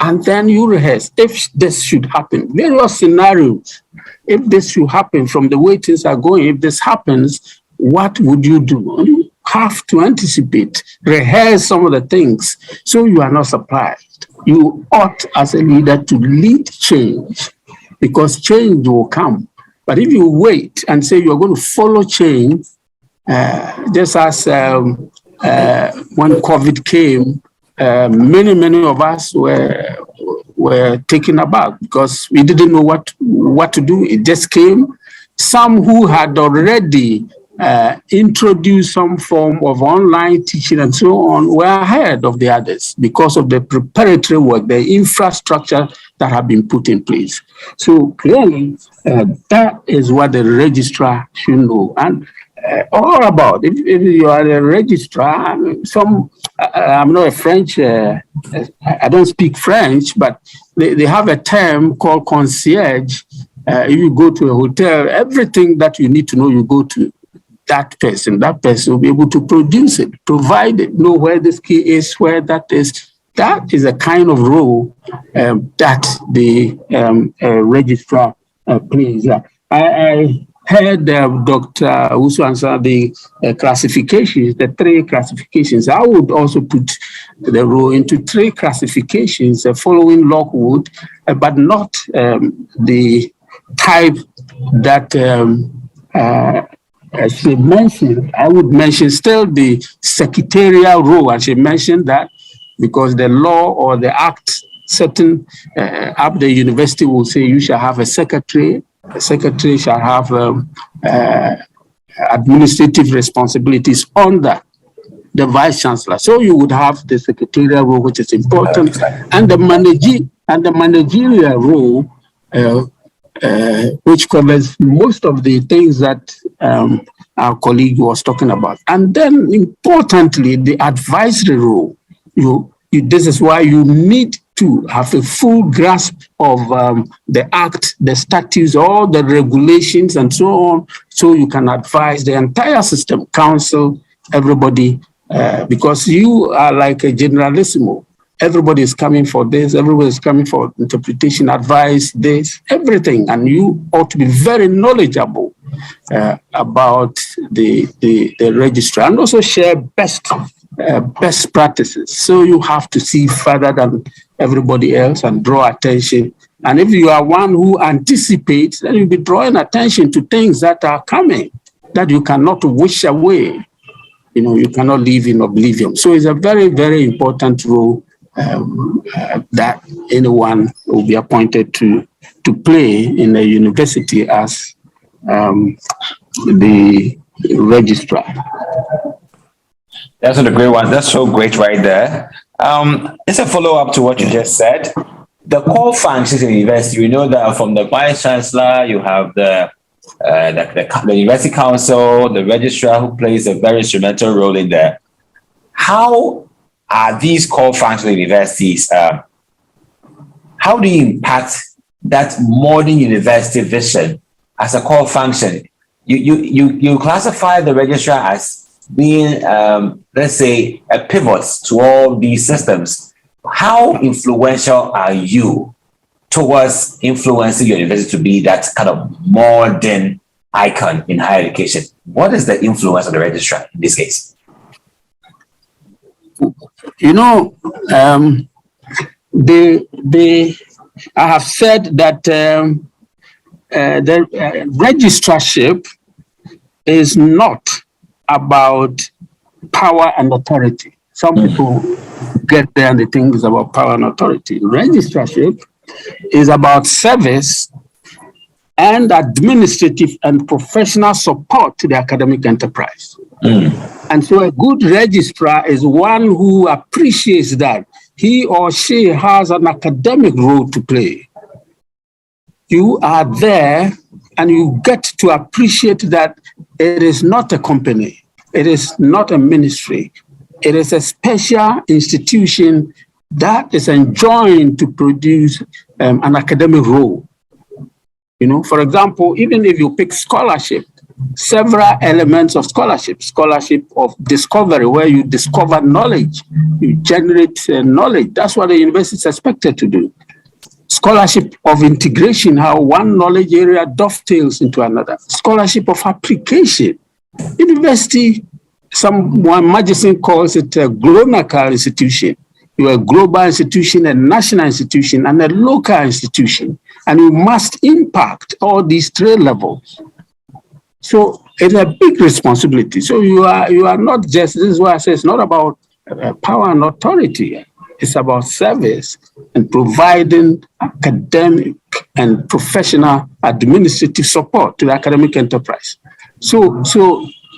And then you rehearse, if this should happen, various scenarios. If this should happen from the way things are going, if this happens, what would you do? You have to anticipate, rehearse some of the things so you are not surprised. You ought, as a leader, to lead change, because change will come. But if you wait and say you're going to follow change, just as when COVID came, many of us were taken aback because we didn't know what to do. It just came. Some who had already introduced some form of online teaching and so on were ahead of the others because of the preparatory work, the infrastructure that have been put in place. So clearly, that is what the registrar should know. And all about, if you are a registrar, I'm not a French, I don't speak French, but they have a term called concierge. If you go to a hotel, everything that you need to know, you go to that person will be able to produce it, provide it, know where this key is, where that is. That is a kind of role that the registrar plays. I heard Dr. Usu answer the classifications, the three classifications. I would also put the role into three classifications following Lockwood, but not the type that she mentioned. I would mention still the secretarial role, and she mentioned that because the law or the act certain up the university will say you shall have a secretary. The secretary shall have administrative responsibilities under the vice chancellor. So you would have the secretarial role, which is important, and the managerial role, which covers most of the things that our colleague was talking about. And then, importantly, the advisory role. This is why you need to have a full grasp of the act, the statutes, all the regulations, and so on, so you can advise the entire system, council, everybody, because you are like a generalissimo. Everybody is coming for this, everybody is coming for interpretation, advice, this, everything, and you ought to be very knowledgeable about the registrar, and also share best practices. So you have to see further than everybody else and draw attention. And if you are one who anticipates, then you'll be drawing attention to things that are coming that you cannot wish away. You cannot live in oblivion. So it's a very, very important role that anyone will be appointed to play in a university as the registrar. That's a great one. That's so great right there. It's a follow-up to what you just said. The core functions in the university, we know that from the vice chancellor, you have the university council, the registrar, who plays a very instrumental role in there. How are these core functions in universities? How do you impact that modern university vision as a core function? You classify the registrar as being, let's say, a pivot to all these systems. How influential are you towards influencing your university to be that kind of modern icon in higher education? What is the influence of the registrar in this case? I have said that the registrarship is not about power and authority. Some people get there and they think it's about power and authority. Registrarship is about service and administrative and professional support to the academic enterprise. And so a good registrar is one who appreciates that he or she has an academic role to play. You are there and you get to appreciate that it is not a company, it is not a ministry, it is a special institution that is enjoined to produce an academic role. For example, even if you pick scholarship, several elements of scholarship of discovery, where you discover knowledge, you generate knowledge. That's what the university is expected to do. Scholarship of integration, how one knowledge area dovetails into another. Scholarship of application. University, one magazine calls it a global institution. You're a global institution, a national institution, and a local institution. And you must impact all these three levels. So it's a big responsibility. So you are not just, this is why I say it's not about power and authority. It's about service and providing academic and professional administrative support to the academic enterprise. So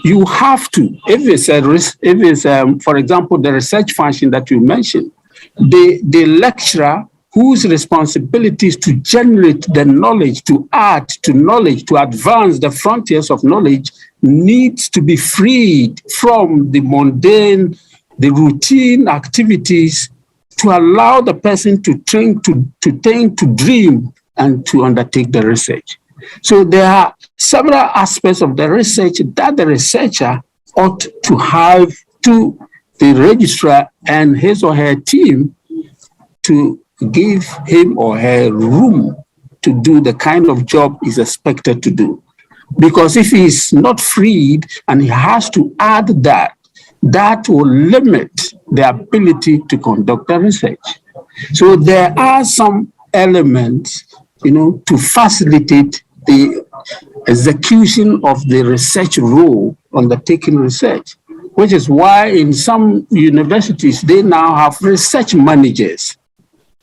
you have to, if it's for example, the research function that you mentioned, the lecturer whose responsibility is to generate the knowledge, to add to knowledge, to advance the frontiers of knowledge, needs to be freed from the mundane, the routine activities, to allow the person to think, to dream, and to undertake the research. So there are several aspects of the research that the researcher ought to have to the registrar and his or her team to give him or her room to do the kind of job he's expected to do. Because if he's not freed and he has to add that, that will limit the ability to conduct the research. So there are some elements, to facilitate the execution of the research role undertaking research, which is why in some universities, they now have research managers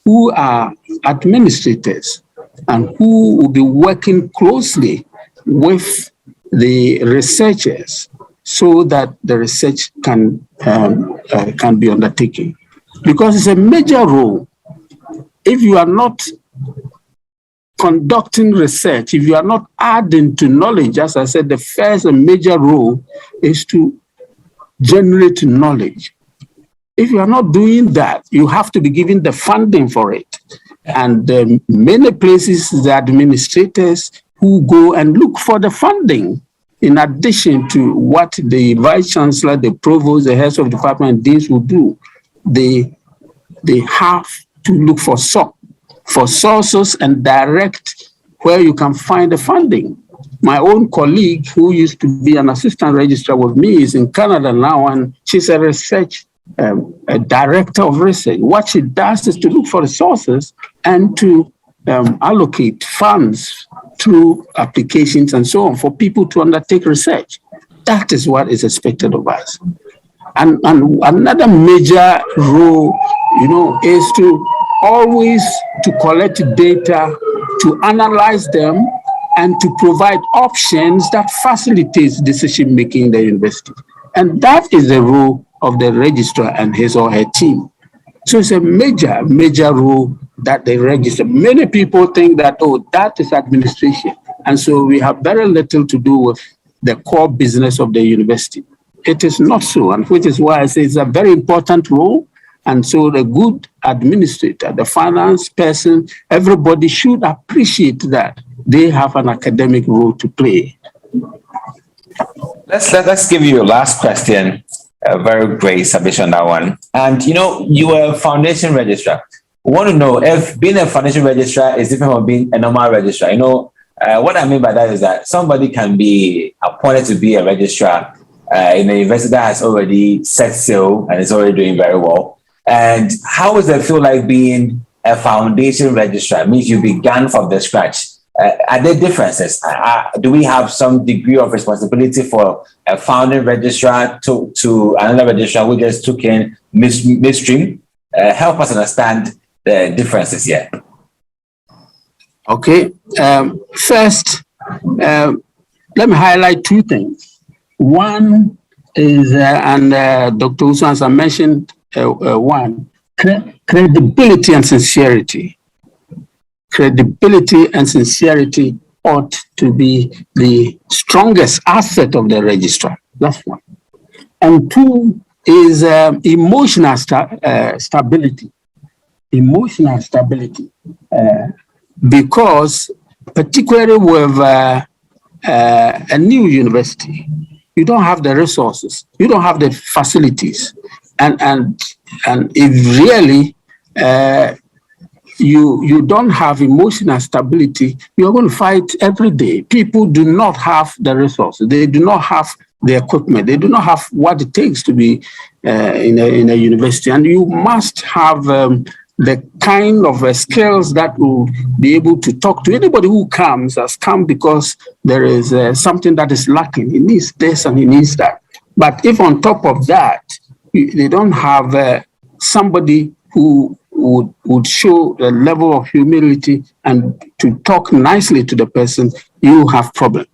who are administrators and who will be working closely with the researchers so that the research can be undertaken. Because it's a major role. If you are not conducting research, if you are not adding to knowledge, as I said, the first and major role is to generate knowledge. If you are not doing that, you have to be given the funding for it. And many places, the administrators who go and look for the funding, in addition to what the vice chancellor, the provost, the heads of department, deans will do, they have to look for sources and direct where you can find the funding. My own colleague, who used to be an assistant registrar with me, is in Canada now, and she's a research a director of research. What she does is to look for resources and to allocate funds through applications and so on for people to undertake research. That is what is expected of us. And another major role, is to always to collect data, to analyze them, and to provide options that facilitates decision making in the university. And that is the role of the registrar and his or her team. So it's a major role that they register. Many people think that, that is administration. And so we have very little to do with the core business of the university. It is not so, and which is why I say it's a very important role. And so the good administrator, the finance person, everybody should appreciate that they have an academic role to play. Let's give you a last question. A very great submission on that one. And you are a foundation registrar. We want to know if being a foundation registrar is different from being a normal registrar. What I mean by that is that somebody can be appointed to be a registrar in a university that has already set sail and is already doing very well. And how does it feel like being a foundation registrar? It means you began from the scratch. Are there differences? Do we have some degree of responsibility for a founding registrar to another registrar who just took in midstream? Help us understand the differences here. Okay. First, let me highlight two things. One is, and Dr. Usman mentioned one, credibility and sincerity. Credibility and sincerity ought to be the strongest asset of the registrar. That's one. And two is emotional stability. Emotional stability. Because particularly with a new university, you don't have the resources, you don't have the facilities, and if really you don't have emotional stability, you're going to fight every day. People do not have the resources, they do not have the equipment, they do not have what it takes to be in a university, and you must have the kind of skills that will be able to talk to anybody who comes, has come because there is something that is lacking. He needs this and he needs that. But if on top of that, they don't have somebody who would show a level of humility and to talk nicely to the person, you have problems.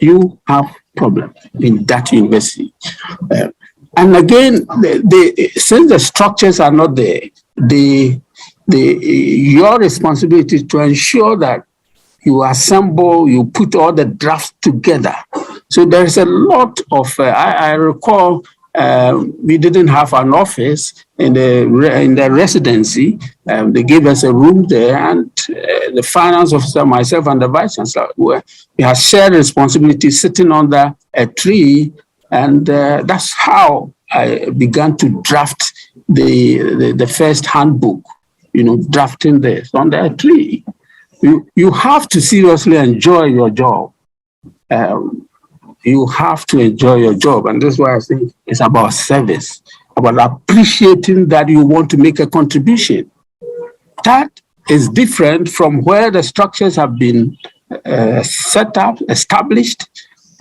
You have problems in that university. And again, since the structures are not there, your responsibility is to ensure that you assemble, you put all the drafts together. So there's a lot of, I recall, we didn't have an office in the residency. They gave us a room there, and the finance officer, myself, and the vice chancellor, we had shared responsibility sitting under a tree, and that's how I began to draft the first handbook. Drafting this under a tree. You have to seriously enjoy your job. You have to enjoy your job. And that's why I think it's about service, about appreciating that you want to make a contribution. That is different from where the structures have been set up, established,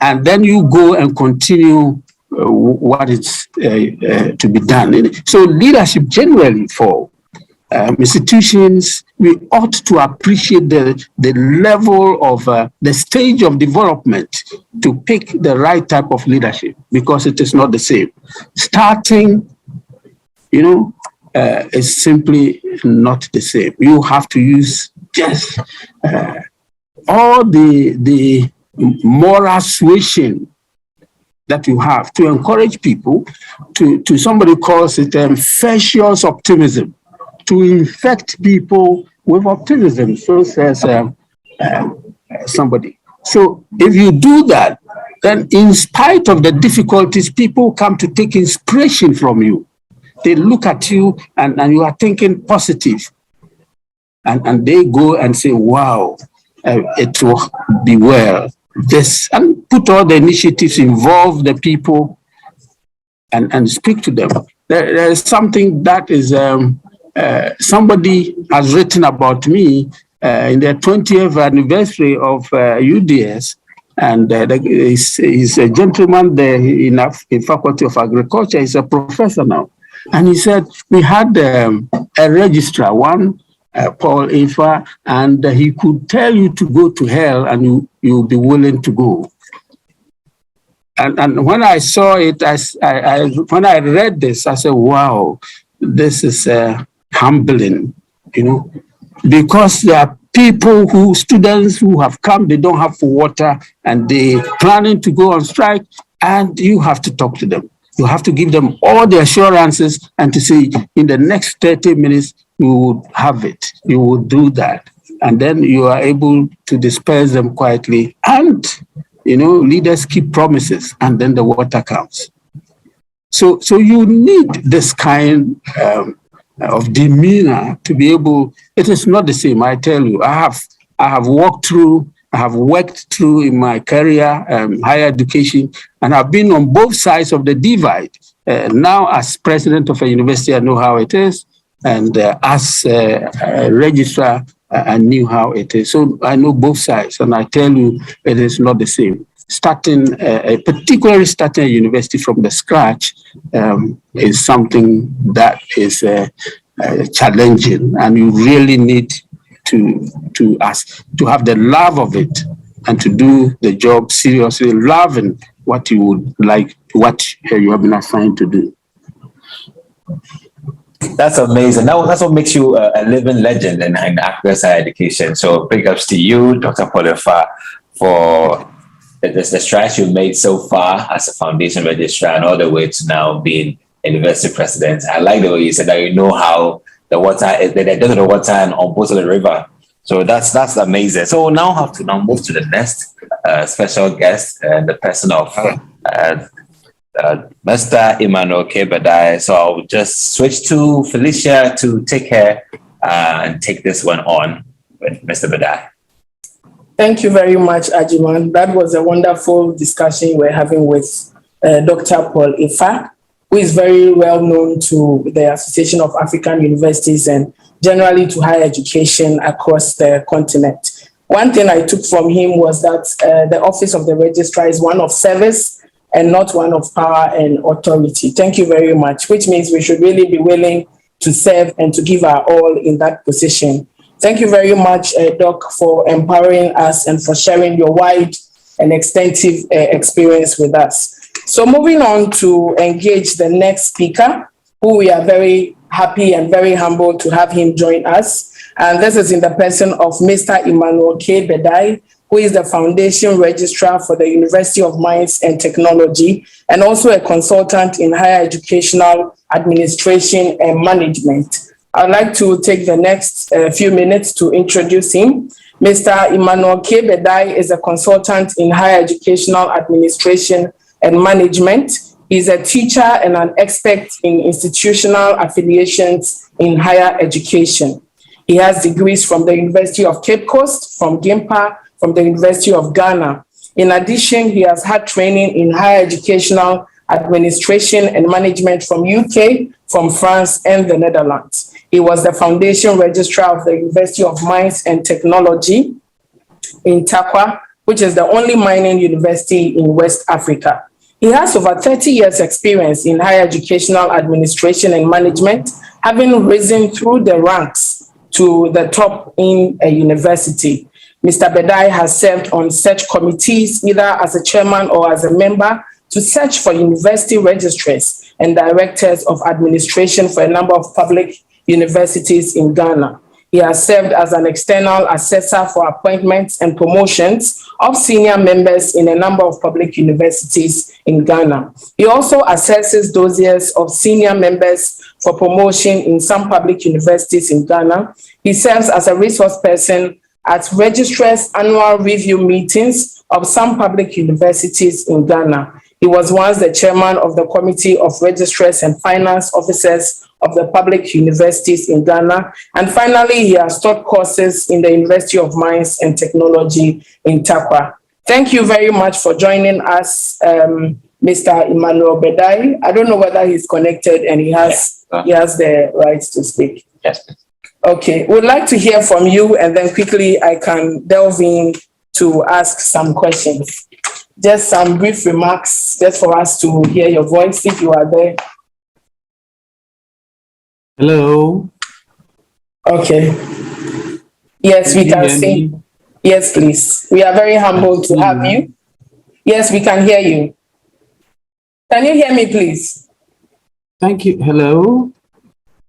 and then you go and continue what is to be done. So leadership generally for institutions, we ought to appreciate the level of the stage of development to pick the right type of leadership, because it is not the same. Starting, is simply not the same. You have to use just all the moral suasion that you have to encourage people to somebody calls it infectious optimism, to infect people with optimism, so says somebody. So if you do that, then in spite of the difficulties, people come to take inspiration from you. They look at you and you are thinking positive. And they go and say, wow, it will be well. This, and put all the initiatives, involve the people and speak to them. there is something that is somebody has written about me in the 20th anniversary of UDS, and he's a gentleman there in Faculty of Agriculture. He's a professor now, and he said we had a registrar, one Paul Ifa, and he could tell you to go to hell, and you'll be willing to go. And when I saw it, when I read this, I said, wow, this is humbling, because there are people students who have come, they don't have water, and they planning to go on strike, and you have to talk to them. You have to give them all the assurances and to say, in the next 30 minutes, you would have it. You would do that. And then you are able to disperse them quietly. And leaders keep promises, and then the water comes. So you need this kind of demeanor to be able. It is not the same. I tell you, I have worked through in my career higher education, and I've been on both sides of the divide. Now, as president of a university, I know how it is, and as a registrar, I knew how it is. So I know both sides, and I tell you, it is not the same. Particularly starting a university from the scratch is something that is challenging, and you really need to have the love of it and to do the job seriously, loving what you would like, what you have been assigned to do. That's amazing. That's what makes you a living legend in Accra's higher education. So big ups to you, Dr. Paul Ifa, for the strides you've made so far as a foundation registrar and all the way to now being a university president. I like the way you said that you know how the water is, they do the water and on both of the river. So that's amazing. So we'll now have to move to the next special guest, the person of Mr. Emmanuel K. Bedai. So I'll just switch to Felicia to take care and take this one on with Mr. Bedai. Thank you very much, Ajiman. That was a wonderful discussion we're having with Dr. Paul Ifa, who is very well known to the Association of African Universities and generally to higher education across the continent. One thing I took from him was that the Office of the Registrar is one of service and not one of power and authority. Thank you very much, which means we should really be willing to serve and to give our all in that position. Thank you very much, Doc, for empowering us and for sharing your wide and extensive experience with us. So moving on to engage the next speaker, who we are very happy and very humbled to have him join us. And this is in the person of Mr. Emmanuel K. Bedai, who is the Foundation Registrar for the University of Mines and Technology, and also a consultant in higher educational administration and management. I'd like to take the next few minutes to introduce him. Mr. Emmanuel K. Bedai is a consultant in higher educational administration and management. He's a teacher and an expert in institutional affiliations in higher education. He has degrees from the University of Cape Coast, from GIMPA, from the University of Ghana. In addition, he has had training in higher educational administration and management from UK, from France, and the Netherlands. He was the Foundation Registrar of the University of Mines and Technology in Takwa, which is the only mining university in West Africa. He has over 30 years experience in higher educational administration and management, having risen through the ranks to the top in a university. Mr. Bedai has served on search committees, either as a chairman or as a member, to search for university registrars and directors of administration for a number of public universities in Ghana. He has served as an external assessor for appointments and promotions of senior members in a number of public universities in Ghana. He also assesses dossiers of senior members for promotion in some public universities in Ghana. He serves as a resource person at registrars' annual review meetings of some public universities in Ghana. He was once the chairman of the Committee of Registrars and Finance Officers of the public universities in Ghana. And finally, he has taught courses in the University of Mines and Technology in Takwa. Thank you very much for joining us, Mr. Emmanuel Bedai. I don't know whether he's connected and he has the right to speak. Yes. Okay, we'd like to hear from you, and then quickly I can delve in to ask some questions. Just some brief remarks, just for us to hear your voice, if you are there. Hello. Okay. Yes, we can see. Yes, please. We are very humbled to have you. Yes, we can hear you. Can you hear me, please? Thank you. Hello.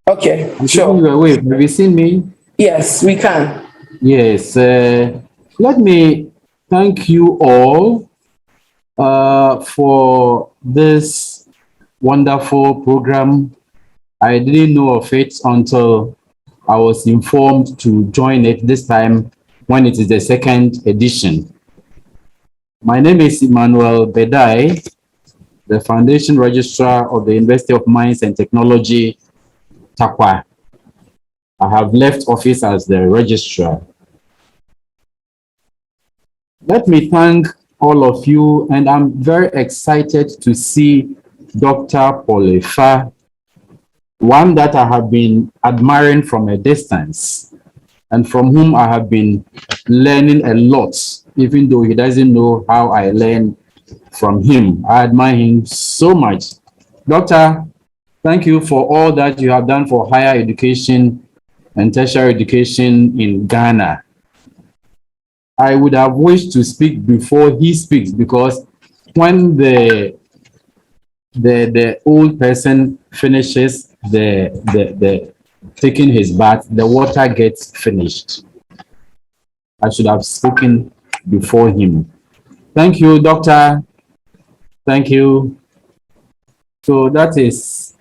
Okay, I'm sure. taking you away. Have you seen me? Yes, we can. Yes. Let me thank you all for this wonderful program. I didn't know of it until I was informed to join it this time when it is the second edition. My name is Emmanuel Bedai, the Foundation Registrar of the University of Mines and Technology, Takwa. I have left office as the registrar. Let me thank all of you, and I'm very excited to see Dr. Polefa, one that I have been admiring from a distance and from whom I have been learning a lot, even though he doesn't know how I learn from him. I admire him so much. Doctor, thank you for all that you have done for higher education and tertiary education in Ghana. I would have wished to speak before he speaks, because when the old person finishes the taking his bath, the water gets finished. I should have spoken before him. Thank you, doctor. Thank you. So that is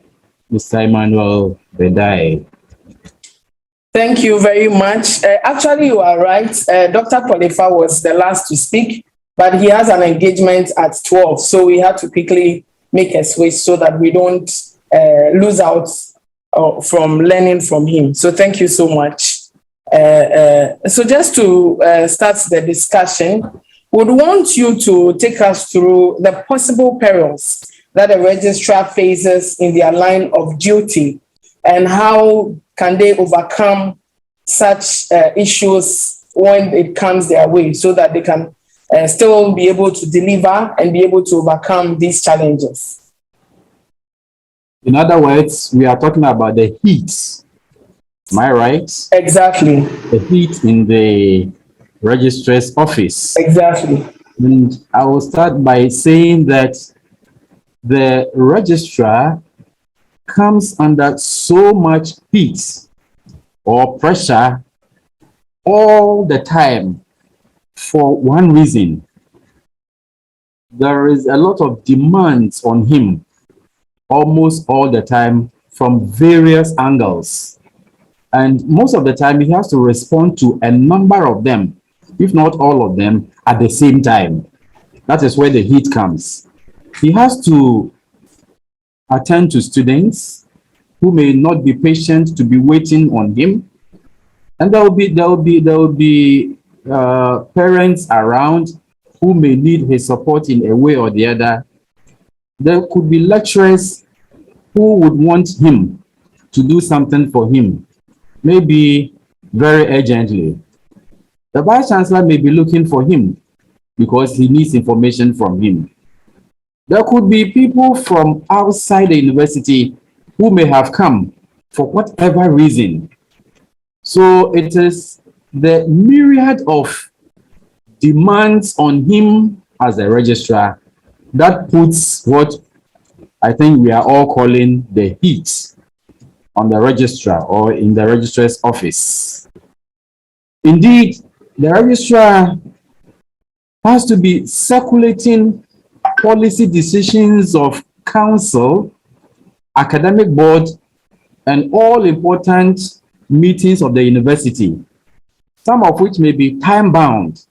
Mr. Emmanuel Bedai. Thank you very much. Actually, you are right. Dr. Polefa was the last to speak, but he has an engagement at 12. So we had to quickly make a switch so that we don't lose out from learning from him. So thank you so much. So just to start the discussion, would want you to take us through the possible perils that a registrar faces in their line of duty, and how can they overcome such issues when it comes their way, so that they can still be able to deliver and be able to overcome these challenges. In other words, we are talking about the heat. Am I right? Exactly. The heat in the registrar's office. Exactly. And I will start by saying that the registrar comes under so much heat or pressure all the time for one reason. There is a lot of demands on him almost all the time from various angles. And most of the time he has to respond to a number of them, if not all of them, at the same time. That is where the heat comes. He has to attend to students who may not be patient to be waiting on him. And there will be parents around who may need his support in a way or the other. There could be lecturers who would want him to do something for him, maybe very urgently. The vice chancellor may be looking for him because he needs information from him. There could be people from outside the university who may have come for whatever reason. So it is the myriad of demands on him as a registrar that puts what I think we are all calling the heat on the registrar or in the registrar's office. Indeed, the registrar has to be circulating policy decisions of council, academic board, and all important meetings of the university, some of which may be time-bound,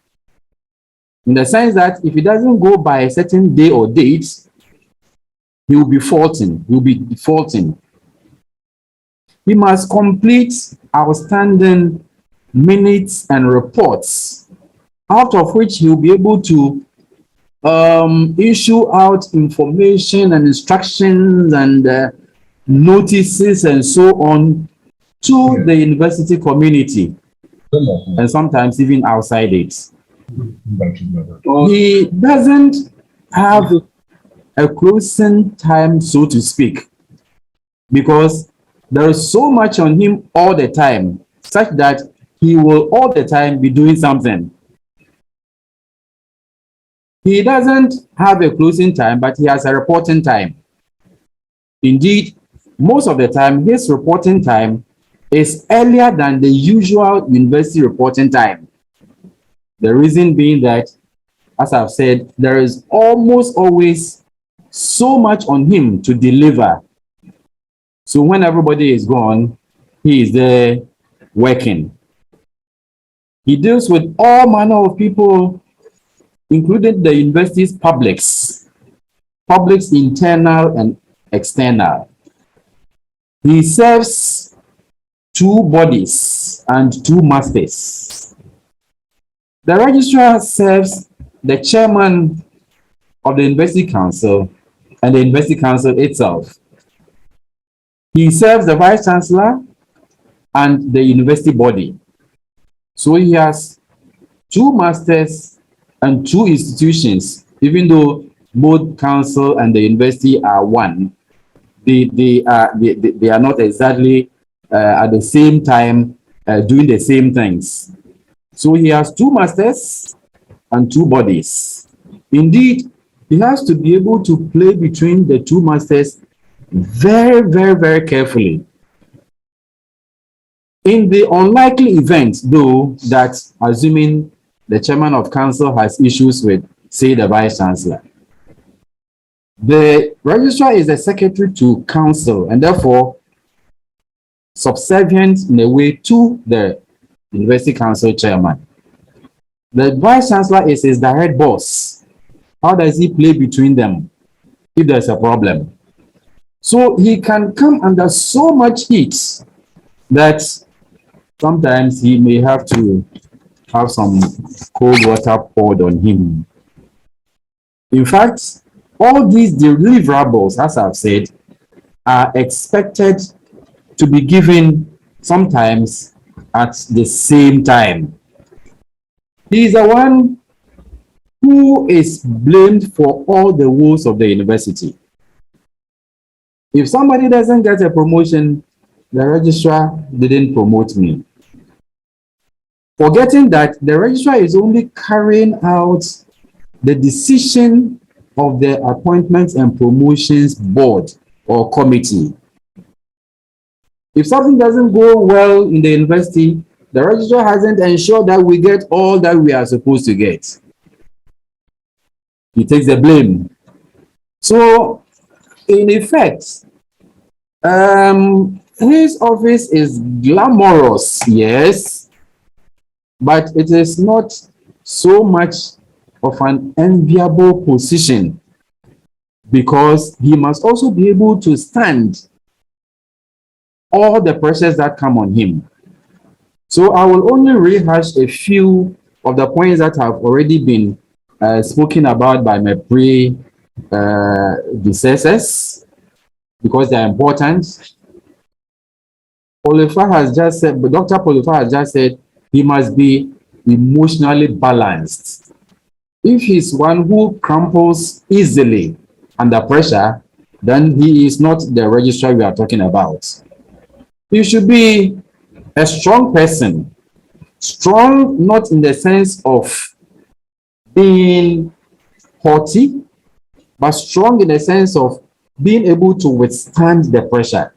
in the sense that if he doesn't go by a certain day or date, he will be defaulting. He must complete outstanding minutes and reports, out of which he will be able to issue out information and instructions and notices and so on to the university community, and sometimes even outside it. He doesn't have a closing time, so to speak, because there is so much on him all the time, such that he will all the time be doing something. He doesn't have a closing time, but he has a reporting time. Indeed, most of the time, his reporting time is earlier than the usual university reporting time. The reason being that, as I've said, there is almost always so much on him to deliver. So when everybody is gone, he is there working. He deals with all manner of people, including the university's publics internal and external. He serves 2 bodies and 2 masters. The registrar serves the chairman of the University Council and the University Council itself. He serves the vice chancellor and the university body. So he has 2 masters and 2 institutions, even though both council and the university are one. They are not exactly at the same time doing the same things. So he has 2 masters and 2 bodies. Indeed, he has to be able to play between the 2 masters very, very, very carefully. In the unlikely event, though, that assuming the chairman of council has issues with, say, the vice chancellor, the registrar is the secretary to council and therefore subservient in a way to the university council chairman. The vice chancellor is his direct boss. How does he play between them if there's a problem? So he can come under so much heat that sometimes he may have to have some cold water poured on him. In fact, all these deliverables, as I've said, are expected to be given sometimes at the same time. He is the one who is blamed for all the woes of the university. If somebody doesn't get a promotion, the registrar didn't promote me. Forgetting that the registrar is only carrying out the decision of the Appointments and Promotions Board or committee. If something doesn't go well in the university, the registrar hasn't ensured that we get all that we are supposed to get. He takes the blame. So, in effect, his office is glamorous, yes, but it is not so much of an enviable position because he must also be able to stand all the pressures that come on him. So I will only rehash a few of the points that have already been spoken about by my predecessors because they are important. Dr. Polifa has just said he must be emotionally balanced. If he's one who crumples easily under pressure, then he is not the registrar we are talking about. He should be a strong person. Strong not in the sense of being haughty, but strong in the sense of being able to withstand the pressure.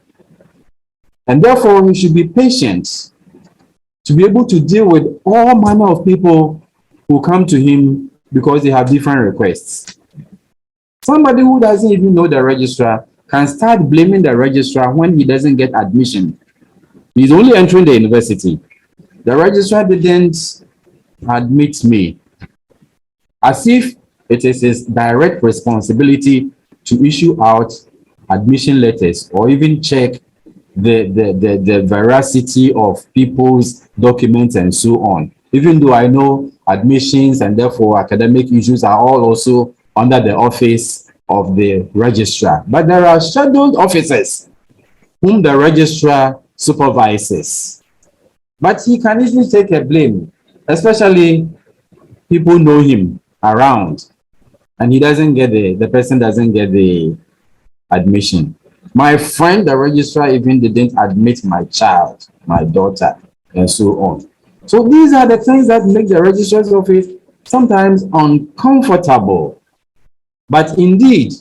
And therefore, he should be patient to be able to deal with all manner of people who come to him because they have different requests. Somebody who doesn't even know the registrar can start blaming the registrar when he doesn't get admission. He's only entering the university. The registrar didn't admit me, as if it is his direct responsibility to issue out admission letters or even check the veracity of people's documents and so on. Even though I know admissions and therefore academic issues are all also under the office of the registrar. But there are scheduled officers whom the registrar supervises. But he can easily take a blame, especially people know him around and he doesn't get the person doesn't get the admission. My friend, the registrar, even didn't admit my child, my daughter, and so on. So these are the things that make the registrar's office sometimes uncomfortable. But indeed,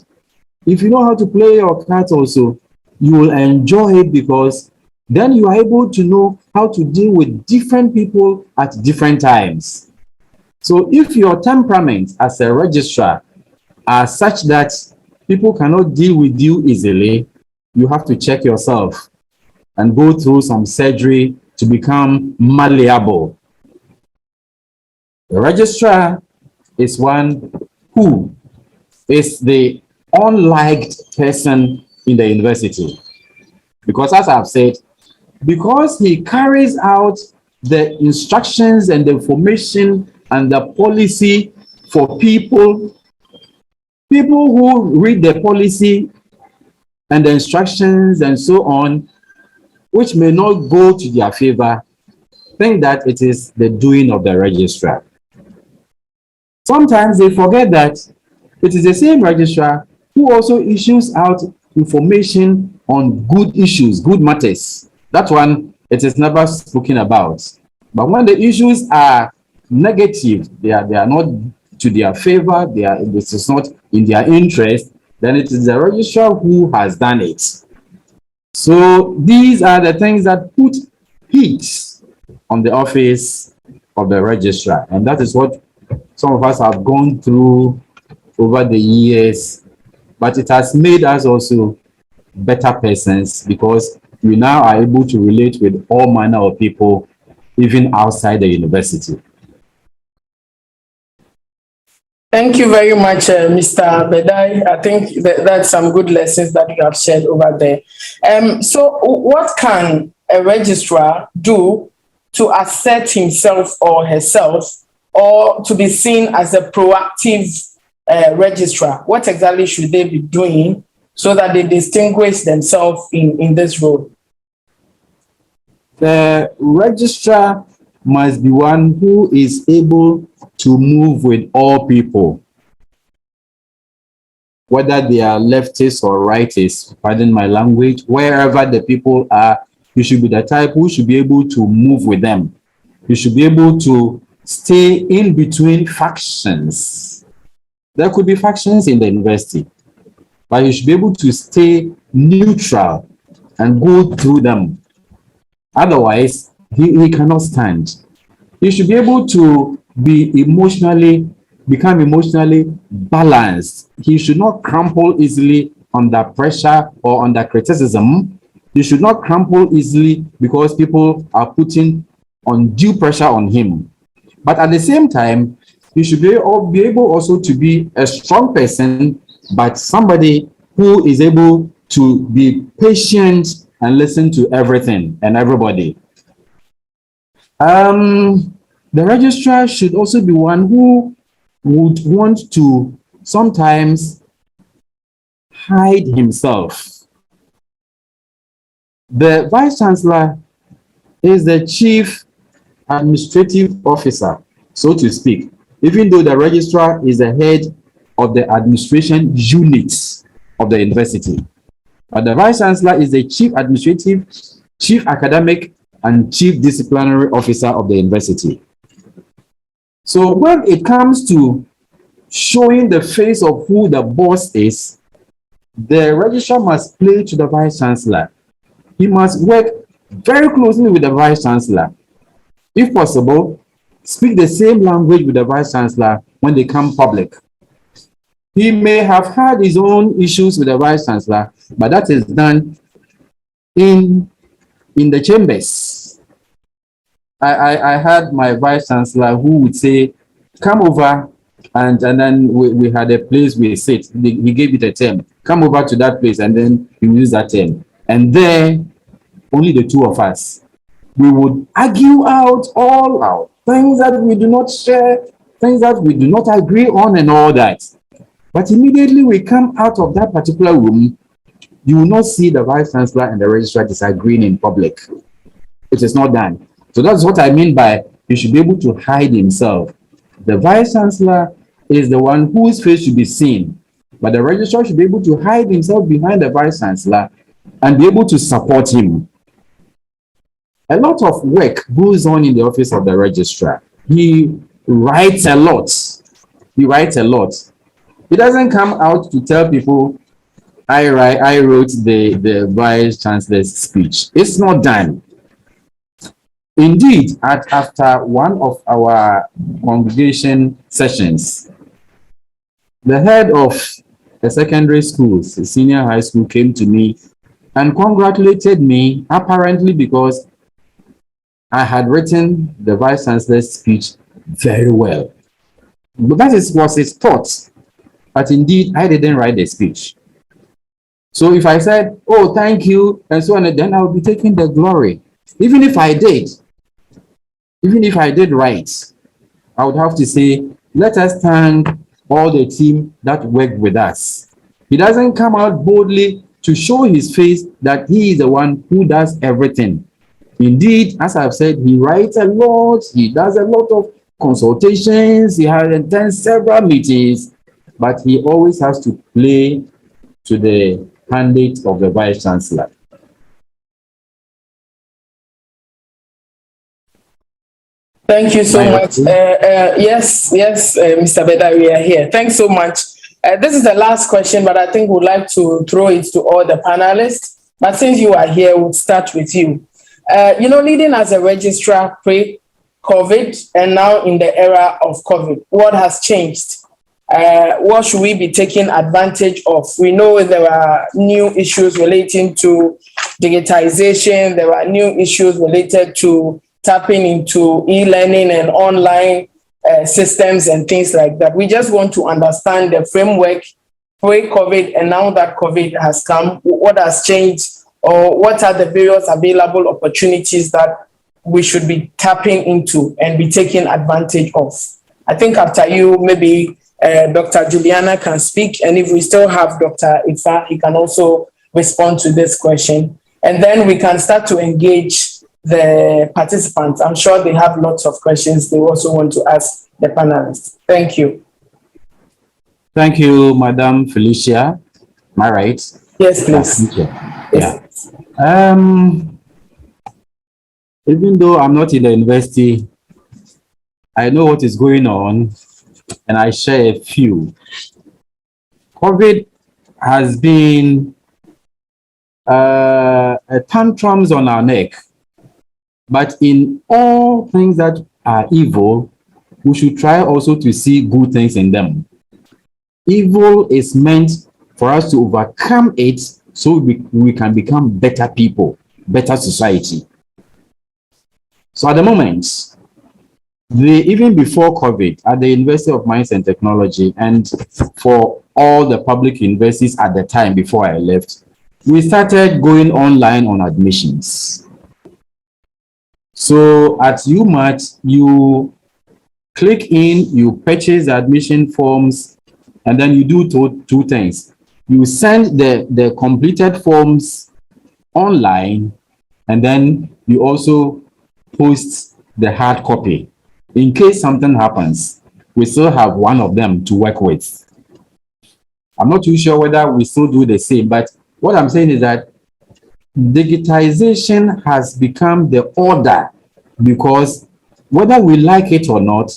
if you know how to play your cards also, you will enjoy it because then you are able to know how to deal with different people at different times. So if your temperament as a registrar are such that people cannot deal with you easily, you have to check yourself and go through some surgery to become malleable. The registrar is one who is the unliked person in the university. Because as I've said, because he carries out the instructions and the information and the policy for people who read the policy and the instructions and so on, which may not go to their favor, think that it is the doing of the registrar. Sometimes they forget that it is the same registrar who also issues out information on good issues, good matters. That one, it is never spoken about. But when the issues are negative, they are not to their favor, this is not in their interest, then it is the registrar who has done it. So these are the things that put heat on the office of the registrar. And that is what some of us have gone through over the years. But it has made us also better persons because we now are able to relate with all manner of people, even outside the university. Thank you very much, Mr. Bedai. I think that's some good lessons that you have shared over there. So what can a registrar do to assert himself or herself or to be seen as a proactive registrar? What exactly should they be doing so that they distinguish themselves in this role? The registrar must be one who is able to move with all people, whether they are leftists or rightists, pardon my language, wherever the people are, you should be the type who should be able to move with them. You should be able to stay in between factions. There could be factions in the university, but you should be able to stay neutral and go through them. Otherwise, he cannot stand. You should be able to become emotionally balanced. He should not crumple easily under pressure or under criticism. He should not crumple easily because people are putting undue pressure on him. But at the same time, he should be able also to be a strong person, but somebody who is able to be patient and listen to everything and everybody. The registrar should also be one who would want to sometimes hide himself. The vice chancellor is the chief administrative officer, so to speak, even though the registrar is the head of the administration units of the university. But the vice chancellor is the chief administrative, chief academic, and chief disciplinary officer of the university. So when it comes to showing the face of who the boss is, the registrar must play to the vice chancellor. He must work very closely with the vice chancellor. If possible, speak the same language with the vice chancellor when they come public. He may have had his own issues with the vice chancellor, but that is done in the chambers. I had my vice chancellor who would say, come over, and then we had a place we sit. He gave it a term. Come over to that place, and then he used that term. And there, only the two of us. We would argue out all out things that we do not share, things that we do not agree on, and all that. But immediately we come out of that particular room, you will not see the vice chancellor and the registrar disagreeing in public. It is not done. So that's what I mean by he should be able to hide himself. The vice chancellor is the one whose face should be seen, but the registrar should be able to hide himself behind the vice chancellor and be able to support him. A lot of work goes on in the office of the registrar. He writes a lot. He writes a lot. He doesn't come out to tell people, I wrote the vice chancellor's speech. It's not done. Indeed, after one of our congregation sessions, the head of a secondary school, a senior high school, came to me and congratulated me, apparently because I had written the vice chancellor's speech very well. But that was his thought. But indeed, I didn't write the speech. So if I said, oh, thank you, and so on, then I would be taking the glory. Even if I did right, I would have to say, let us thank all the team that worked with us. He doesn't come out boldly to show his face that he is the one who does everything. Indeed, as I've said, he writes a lot, he does a lot of consultations, he has attended several meetings, but he always has to play to the mandate of the vice chancellor. Thank you so much. Yes, Mr. Beda, we are here. Thanks so much. This is the last question, but I think we'd like to throw it to all the panelists. But since you are here, we'll start with you. Leading as a registrar pre-COVID and now in the era of COVID, what has changed? What should we be taking advantage of? We know there are new issues relating to digitization. There are new issues related to tapping into e-learning and online systems and things like that. We just want to understand the framework pre-COVID and now that COVID has come, what has changed, or what are the various available opportunities that we should be tapping into and be taking advantage of. I think after you, maybe Dr. Juliana can speak, and if we still have Dr. Ifa, he can also respond to this question. And then we can start to engage the participants. I'm sure they have lots of questions they also want to ask the panelists. Thank you. Thank you, Madam Felicia. Am I right? Yes, please. Yeah. Even though I'm not in the university, I know what is going on, and I share a few. COVID has been a tantrums on our neck. But in all things that are evil, we should try also to see good things in them. Evil is meant for us to overcome it so we can become better people, better society. So at the moment, even before COVID, at the University of Mines and Technology, and for all the public universities at the time before I left, we started going online on admissions. So at UMAT, you click in, you purchase the admission forms, and then you do two things. You send the completed forms online, and then you also post the hard copy. In case something happens, we still have one of them to work with. I'm not too sure whether we still do the same, but what I'm saying is that digitization has become the order, because whether we like it or not,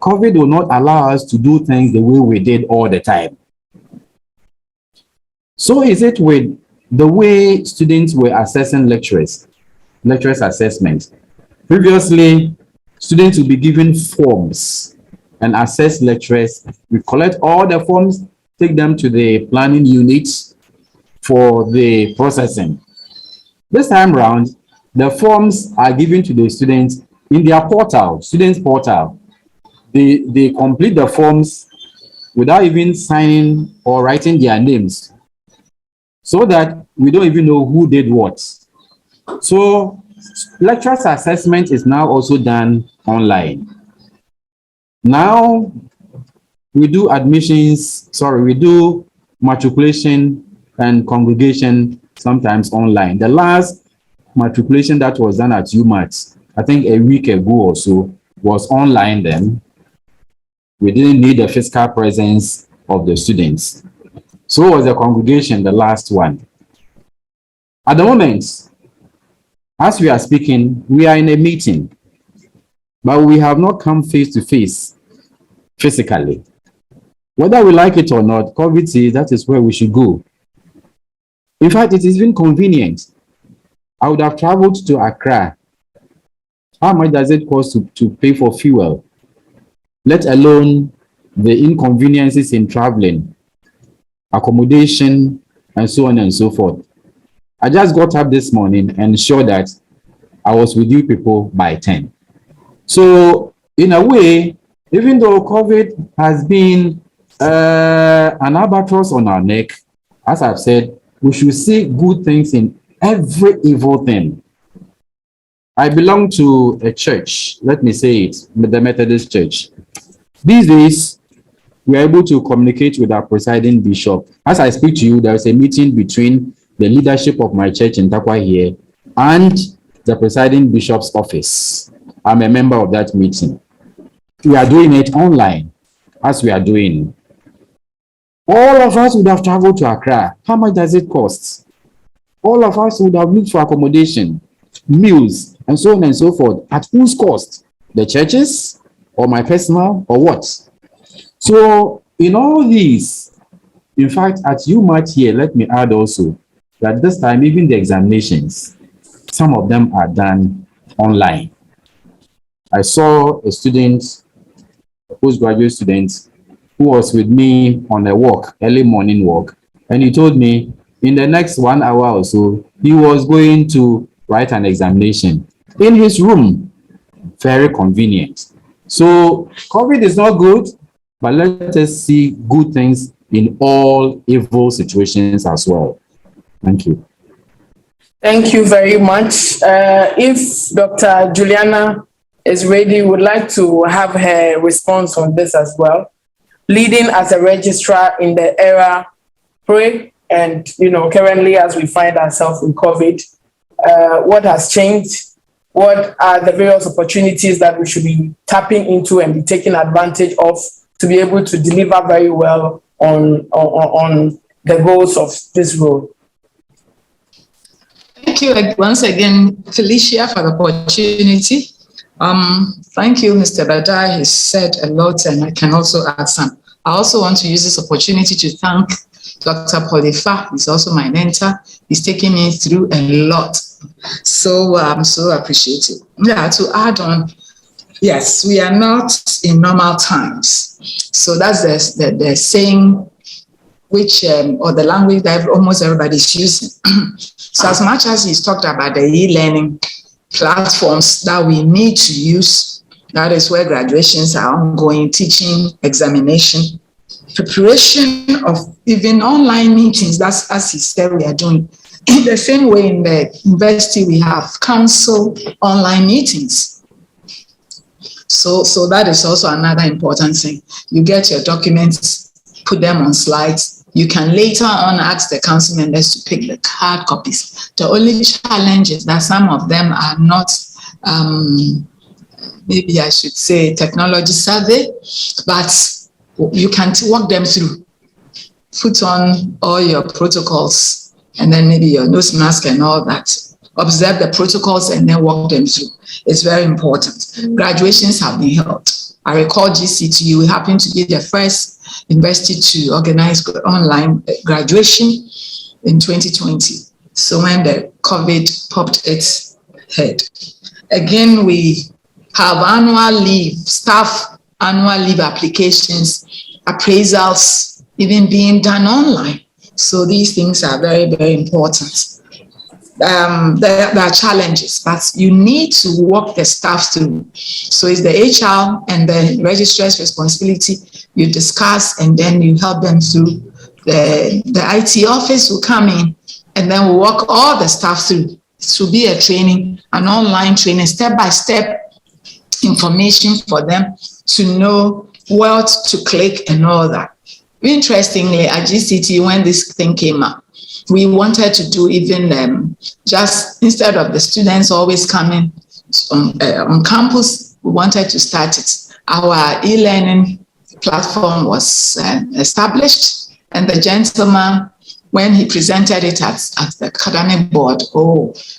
COVID will not allow us to do things the way we did all the time. So is it with the way students were assessing lecturers assessment. Previously, students will be given forms and assess lecturers. We collect all the forms, take them to the planning units for the processing. This time around, the forms are given to the students in their portal, students' portal. They complete the forms without even signing or writing their names, so that we don't even know who did what. So lecturers' assessment is now also done online. Now, we do matriculation and congregation sometimes online. The last matriculation that was done at UMass, I think a week ago or so, was online then. We didn't need the physical presence of the students. So was the congregation, the last one. At the moment, as we are speaking, we are in a meeting, but we have not come face to face physically. Whether we like it or not, COVID says that is where we should go. In fact, it is even convenient. I would have traveled to Accra. How much does it cost to pay for fuel? Let alone the inconveniences in traveling, accommodation, and so on and so forth. I just got up this morning and ensured that I was with you people by 10. So, in a way, even though COVID has been an albatross on our neck, as I've said, we should see good things in every evil thing. I belong to a church, let me say it, the Methodist Church. These days, we are able to communicate with our presiding bishop. As I speak to you, there is a meeting between the leadership of my church in Takwa here and the presiding bishop's office. I'm a member of that meeting. We are doing it online, as we are doing. All of us would have traveled to Accra. How much does it cost? All of us would have looked for accommodation, meals, and so on and so forth. At whose cost? The churches, or my personal, or what? So, in all these, in fact, at UMass here, let me add also that this time, even the examinations, some of them are done online. I saw a student, a postgraduate student, who was with me on a walk, early morning walk, and he told me in the next 1 hour or so, he was going to write an examination in his room. Very convenient. So COVID is not good, but let us see good things in all evil situations as well. Thank you. Thank you very much. If Dr. Juliana is ready, would like to have her response on this as well. Leading as a registrar in the era pre and, currently as we find ourselves in COVID, what has changed? What are the various opportunities that we should be tapping into and be taking advantage of to be able to deliver very well on the goals of this role? Thank you once again, Felicia, for the opportunity. Thank you, Mr. Badai. He said a lot, and I can also add some. I also want to use this opportunity to thank Dr. Polifa. He's also my mentor. He's taken me through a lot. So I'm so appreciative. Yeah, to add on, yes, we are not in normal times. So that's the saying which, or the language that almost everybody's using. So as much as he's talked about the e-learning platforms that we need to use, that is where graduations are ongoing, teaching, examination, preparation of even online meetings. That's, as he said, we are doing. In the same way in the university, we have council online meetings. So that is also another important thing. You get your documents, put them on slides. You can later on ask the council members to pick the hard copies. The only challenge is that some of them are not, maybe I should say, technology savvy, but you can walk them through. Put on all your protocols and then maybe your nose mask and all that. Observe the protocols and then walk them through. It's very important. Graduations have been held. I recall GCTU, we happened to be the first university to organize online graduation in 2020. So when the COVID popped its head. Again, we have annual leave, staff annual leave applications, appraisals, even being done online. So these things are very, very important. There are challenges, but you need to walk the staff through. So it's the HR and the registrar's responsibility. You discuss and then you help them through. The IT office will come in and then we'll walk all the staff through. It will be a training, an online training, step-by-step information for them to know what to click and all that. Interestingly, at GCT, when this thing came up, we wanted to do even just instead of the students always coming on campus, we wanted to start it. Our e-learning platform was established, and the gentleman, when he presented it at the academic board,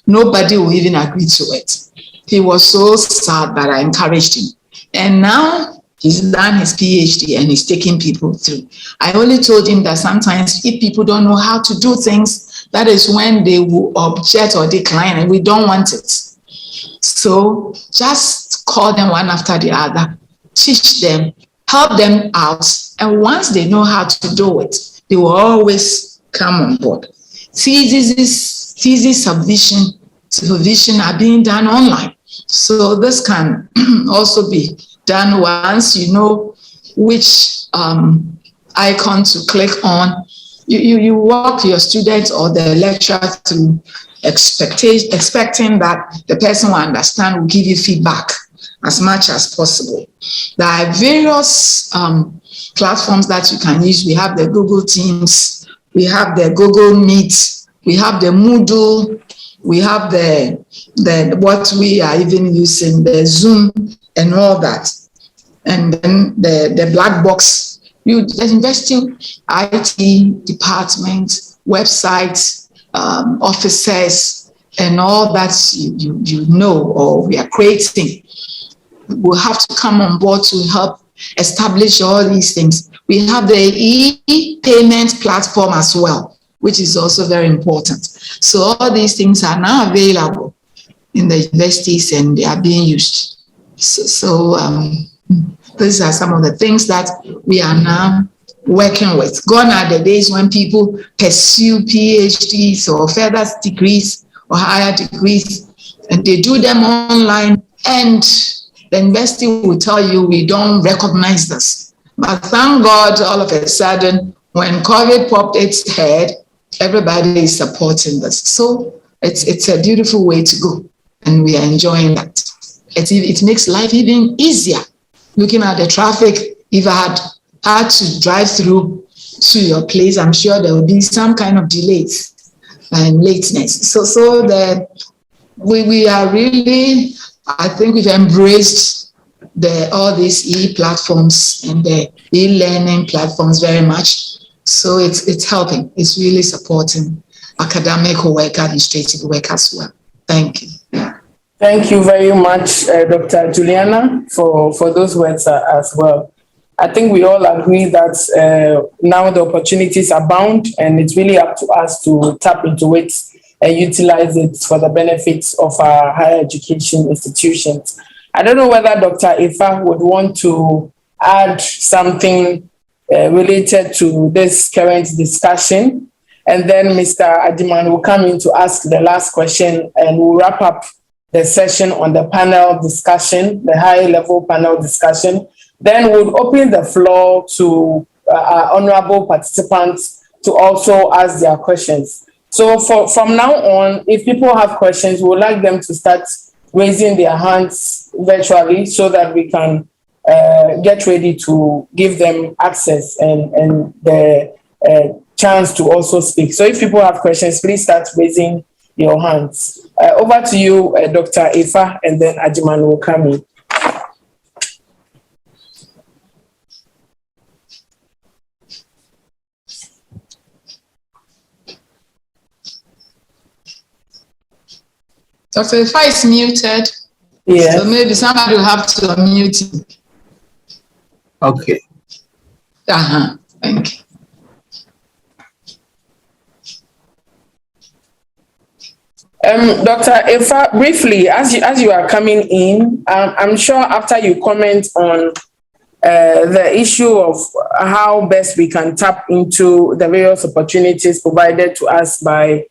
nobody will even agree to it. He was so sad that I encouraged him. And now he's done his PhD and he's taking people through. I only told him that sometimes if people don't know how to do things, that is when they will object or decline, and we don't want it. So just call them one after the other, teach them, help them out. And once they know how to do it, they will always come on board. Thesis supervision are being done online. So this can also be done once you know which icon to click on. You walk your students or the lecturer through expecting that the person will understand, will give you feedback as much as possible. There are various platforms that you can use. We have the Google Teams, we have the Google Meet, we have the Moodle, we have the what we are even using, the Zoom and all that. And then the black box, you invest in IT department, websites, offices, and all that you know or we are creating. We'll have to come on board to help establish all these things. We have the e-payment platform as well, which is also very important. So all these things are now available in the universities and they are being used. So these are some of the things that we are now working with. Gone are the days when people pursue PhDs or further degrees or higher degrees, and they do them online, and the university will tell you, we don't recognize this. But thank God, all of a sudden, when COVID popped its head, everybody is supporting this. So it's a beautiful way to go, and we are enjoying that. It makes life even easier. Looking at the traffic, if I had to drive through to your place, I'm sure there will be some kind of delays and lateness. So we are really, I think we've embraced all these e-platforms and the e-learning platforms very much. So it's helping. It's really supporting academic work, administrative work as well. Thank you. Thank you very much, Dr. Juliana, for those words as well. I think we all agree that now the opportunities abound, and it's really up to us to tap into it and utilize it for the benefits of our higher education institutions. I don't know whether Dr. Ifa would want to add something related to this current discussion, and then Mr. Adiman will come in to ask the last question, and we'll wrap up the session on the panel discussion, the high-level panel discussion. Then we'll open the floor to our honorable participants to also ask their questions. So from now on, if people have questions, we would like them to start raising their hands virtually so that we can get ready to give them access and the chance to also speak. So if people have questions, please start raising your hands. Over to you, Dr. Ifa, and then Ajiman will come in. Dr. Ifa is muted. Yeah. So maybe somebody will have to unmute him. Okay. Thank you. Dr. Ifa, briefly, as you are coming in, I'm sure after you comment on the issue of how best we can tap into the various opportunities provided to us by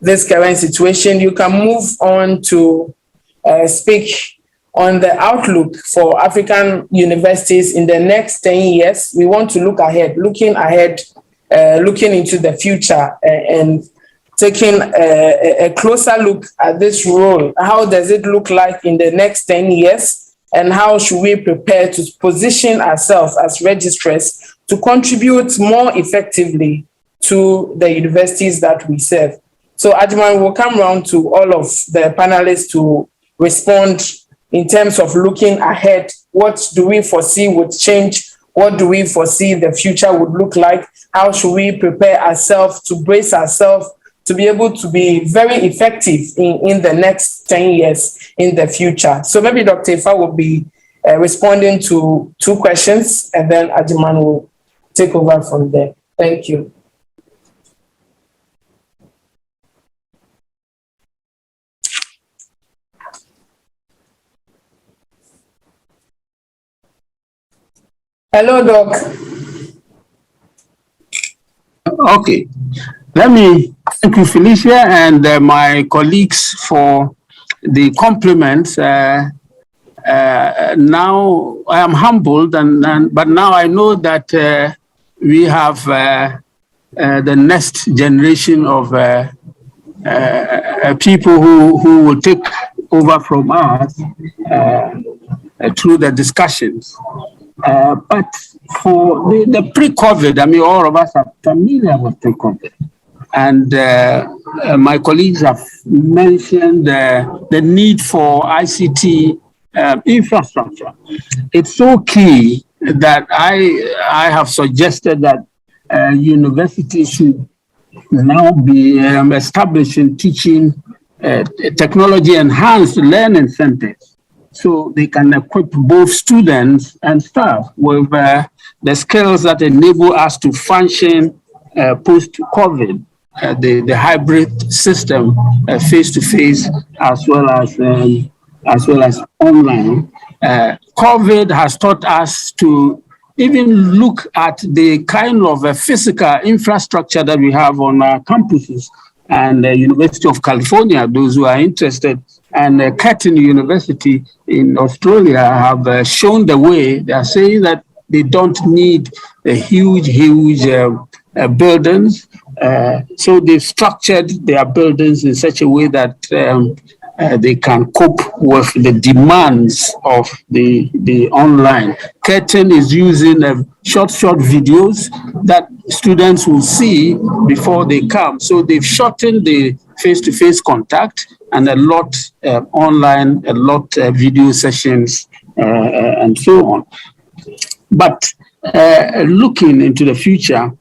this current situation, you can move on to speak on the outlook for African universities in the next 10 years. We want to look ahead, looking into the future and taking a closer look at this role. How does it look like in the next 10 years? and how should we prepare to position ourselves as registrars to contribute more effectively to the universities that we serve. So Ajiman will come round to all of the panelists to respond in terms of looking ahead. What do we foresee would change? What do we foresee the future would look like? How should we prepare ourselves to brace ourselves to be able to be very effective in the next 10 years in the future? So maybe Dr. Ifa will be responding to 2 questions, and then Ajiman will take over from there. Thank you. Hello, Doc. Okay. Let me thank you, Felicia, and my colleagues for the compliments. Now I am humbled, but now I know that we have the next generation of people who will take over from us through the discussions. But for the pre-COVID, I mean, all of us are familiar with pre-COVID. And my colleagues have mentioned the need for ICT infrastructure. It's so key that I have suggested that universities should now be establishing teaching technology-enhanced learning centers, so they can equip both students and staff with the skills that enable us to function post-COVID, the hybrid system, face-to-face as well as online. COVID has taught us to even look at the kind of physical infrastructure that we have on our campuses. And the University of California, those who are interested, and Curtin University in Australia have shown the way. They are saying that they don't need a huge buildings. So they've structured their buildings in such a way that they can cope with the demands of the online. Curtin is using short videos that students will see before they come. So they've shortened the face-to-face contact and a lot online, a lot video sessions, and so on. But looking into the future,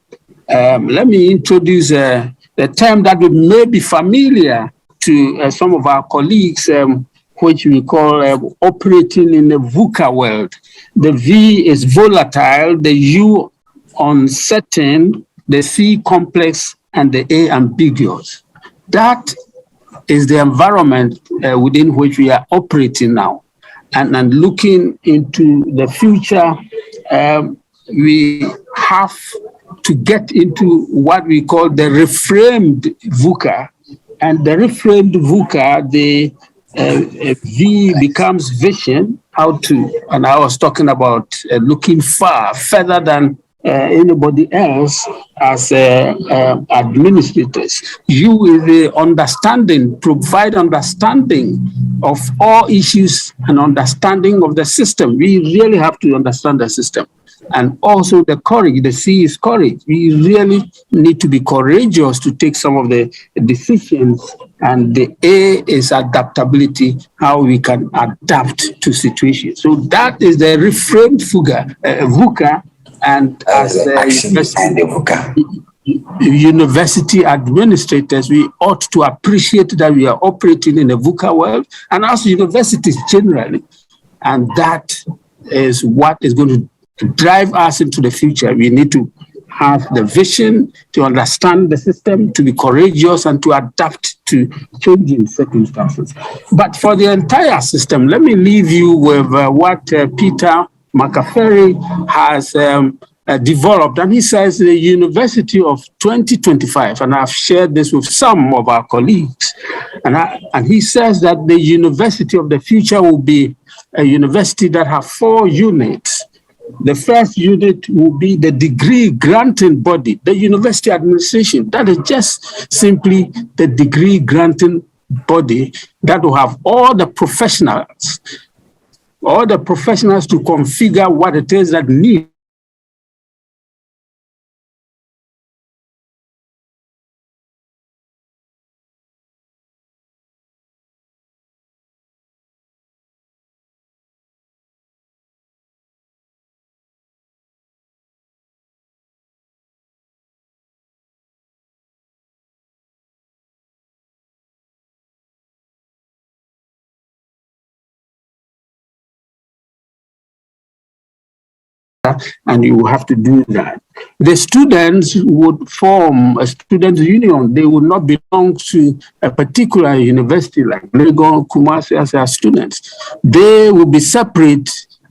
let me introduce the term that may be familiar to some of our colleagues, which we call operating in the VUCA world. The V is volatile, the U uncertain, the C complex, and the A ambiguous. That is the environment within which we are operating now. And looking into the future, we have to get into what we call the reframed VUCA. And the reframed VUCA, the V becomes vision, how to, and I was talking about looking further than anybody else as administrators. U is the understanding, provide understanding of all issues and understanding of the system. We really have to understand the system. And also the courage, the C is courage. We really need to be courageous to take some of the decisions. And the A is adaptability, how we can adapt to situations. So that is the reframed VUCA. And as university administrators, we ought to appreciate that we are operating in a VUCA world, and as universities generally. And that is what is going to drive us into the future. We need to have the vision to understand the system, to be courageous, and to adapt to changing circumstances. But for the entire system, let me leave you with what Peter McAferry has developed. And he says the University of 2025, and I've shared this with some of our colleagues, and he says that the university of the future will be a university that has 4 units. The first unit will be the degree granting body, the university administration. That is just simply the degree granting body that will have all the professionals all the professionals to configure what it is that need. And you have to do that. The students would form a student union. They would not belong to a particular university like Lagos, Kumasi as their students. They will be separate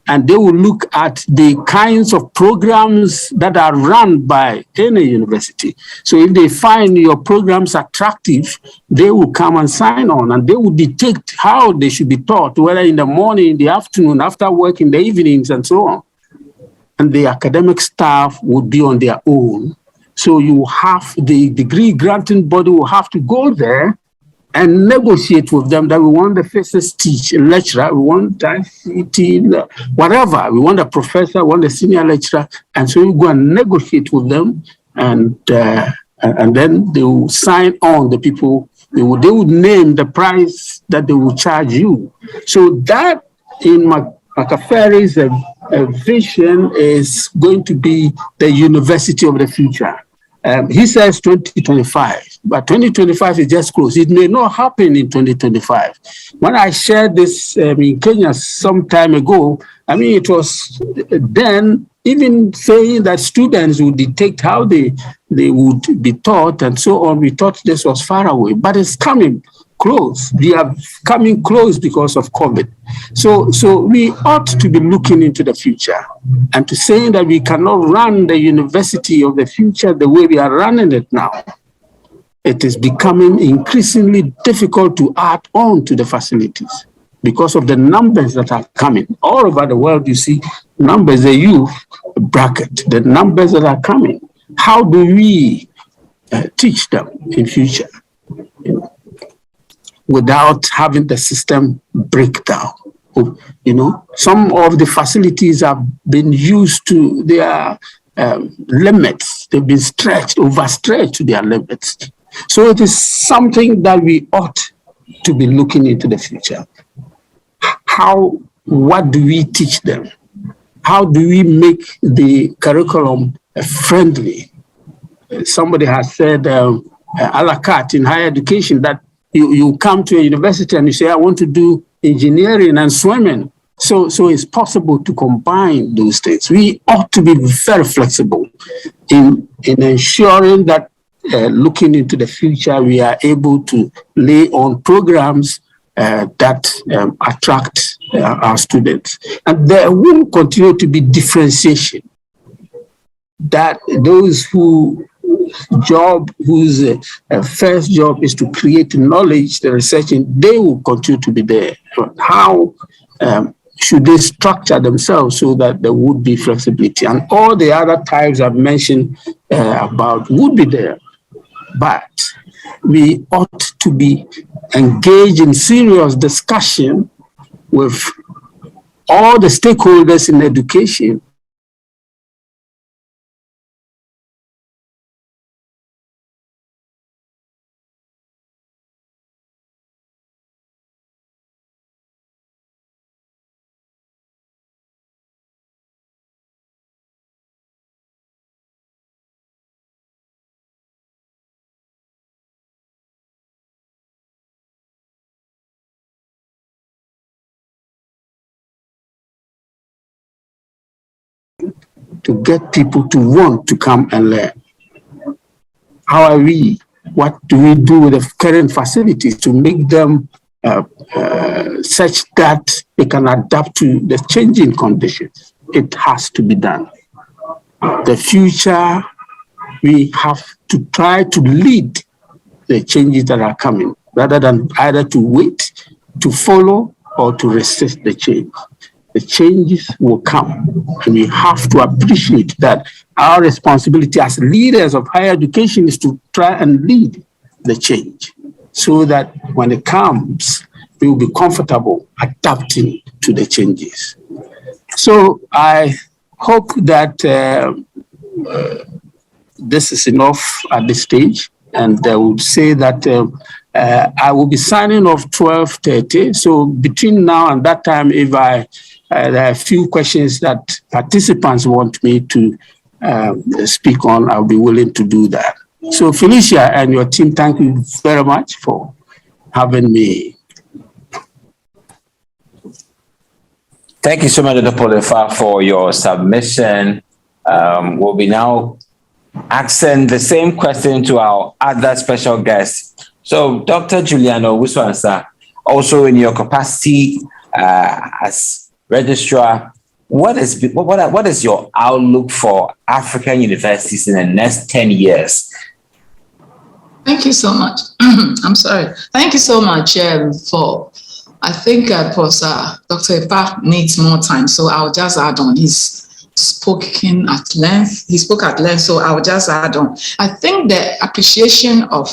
and they will look at the kinds of programs that are run by any university. So if they find your programs attractive, they will come and sign on and they will dictate how they should be taught, whether in the morning, in the afternoon, after work, in the evenings, and so on. And the academic staff would be on their own. So you have the degree granting body will have to go there and negotiate with them that we want the physics teacher, lecturer, we want ICT, whatever. We want a professor, we want a senior lecturer. And so you go and negotiate with them and then they will sign on the people. They would name the price that they will charge you. So that in Macaferi's vision is going to be the university of the future. He says 2025, but 2025 is just close. It may not happen in 2025. When I shared this in Kenya some time ago, I mean, it was then even saying that students would dictate how they would be taught and so on. We thought this was far away, but it's coming close. We are coming close because of COVID. So we ought to be looking into the future and to saying that we cannot run the university of the future the way we are running it now. It is becoming increasingly difficult to add on to the facilities because of the numbers that are coming. All over the world, you see numbers, the youth bracket, the numbers that are coming. How do we teach them in future? Without having the system break down. Some of the facilities have been used to their limits. They've been overstretched to their limits. So it is something that we ought to be looking into the future. What do we teach them? How do we make the curriculum friendly? Somebody has said a la carte in higher education that you come to a university and you say, I want to do engineering and swimming. So it's possible to combine those things. We ought to be very flexible in ensuring that looking into the future, we are able to lay on programs that attract our students. And there will continue to be differentiation, that those whose first job is to create knowledge, the researching, they will continue to be there. How should they structure themselves so that there would be flexibility? And all the other types I've mentioned about would be there. But we ought to be engaged in serious discussion with all the stakeholders in education to get people to want to come and learn. How are we? What do we do with the current facilities to make them such that they can adapt to the changing conditions? It has to be done. The future, we have to try to lead the changes that are coming, rather than either to wait, to follow, or to resist the change. The changes will come, and we have to appreciate that our responsibility as leaders of higher education is to try and lead the change so that when it comes, we will be comfortable adapting to the changes. So I hope that this is enough at this stage, and I would say that I will be signing off 12:30. So between now and that time, if there are a few questions that participants want me to speak on, I'll be willing to do that. So Felicia and your team, thank you very much for having me. Thank you so much, Dr. Polefa, for your submission. We'll be now asking the same question to our other special guests. So, Dr. Juliano Wiswansa, also in your capacity as registrar, what is your outlook for African universities in the next 10 years? Thank you so much. I'm sorry. Thank you so much for, I think Professor Dr. Ipa needs more time, so I'll just add on. He spoke at length, so I'll just add on. I think the appreciation of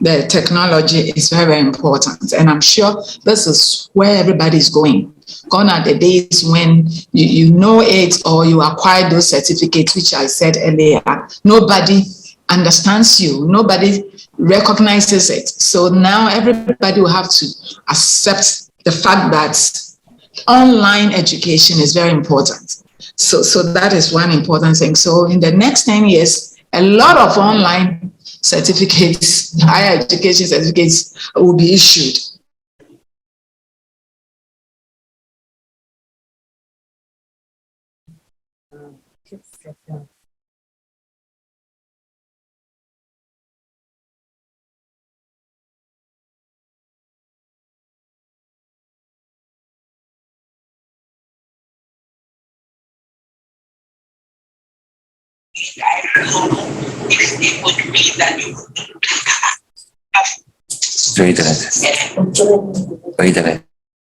the technology is very, very important, and I'm sure this is where everybody's going. Gone are the days when you know it or you acquire those certificates, which I said earlier. Nobody understands you. Nobody recognizes it. So now everybody will have to accept the fact that online education is very important. So that is one important thing. So in the next 10 years, a lot of online certificates, higher education certificates will be issued.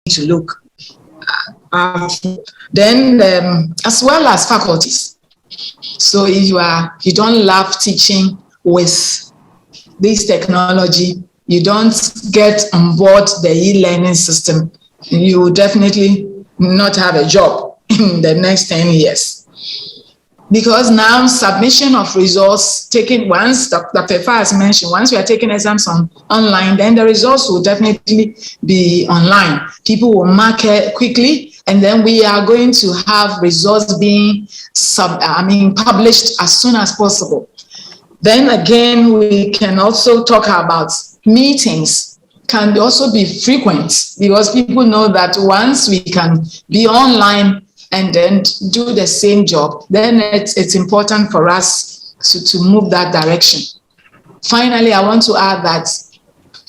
To look. Then as well as faculties. So if you don't love teaching with this technology, you don't get on board the e-learning system, you will definitely not have a job in the next 10 years. Because now submission of results taken, once Dr. Fa has mentioned, once we are taking exams online, then the results will definitely be online. People will mark it quickly, and then we are going to have results being published as soon as possible. Then again, we can also talk about meetings can also be frequent, because people know that once we can be online and then do the same job, then it's important for us to move that direction. Finally, I want to add that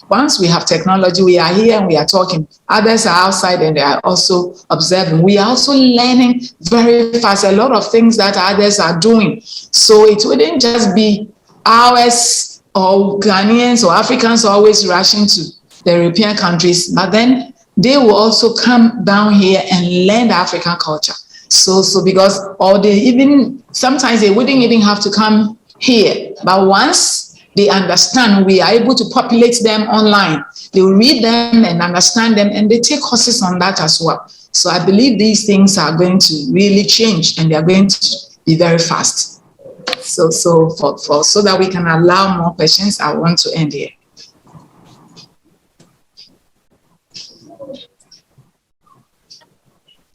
once we have technology, we are here and we are talking. Others are outside and they are also observing. We are also learning very fast a lot of things that others are doing. So it wouldn't just be ours or Ghanaians or Africans always rushing to the European countries, but then they will also come down here and learn the African culture. So because, or they even, sometimes they wouldn't even have to come here, but once they understand, we are able to populate them online. They will read them and understand them, and they take courses on that as well. So I believe these things are going to really change, and they are going to be very fast. So that we can allow more questions, I want to end here.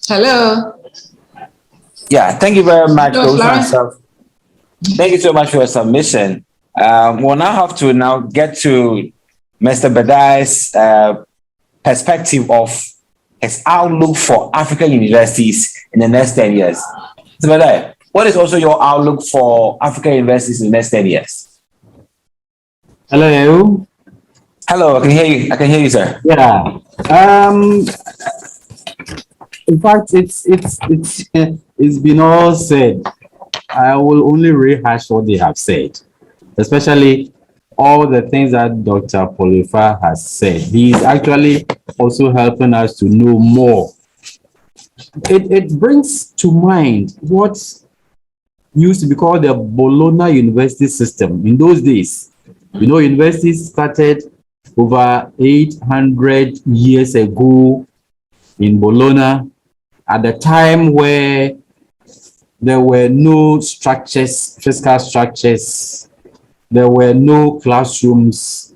Hello. Yeah, thank you very much. Thank you so much for your submission. We'll now have to get to Mr. Badai's perspective of his outlook for African universities in the next 10 years. Mr. Badai, what is also your outlook for African universities in the next 10 years? Hello. Hello, I can hear you. I can hear you, sir. Yeah. In fact, it's been all said. I will only rehash what they have said, especially all the things that Dr. Polefa has said. He is actually also helping us to know more. It brings to mind what used to be called the Bologna University system. In those days, you know, universities started over 800 years ago in Bologna at the time where there were no structures, physical structures, there were no classrooms.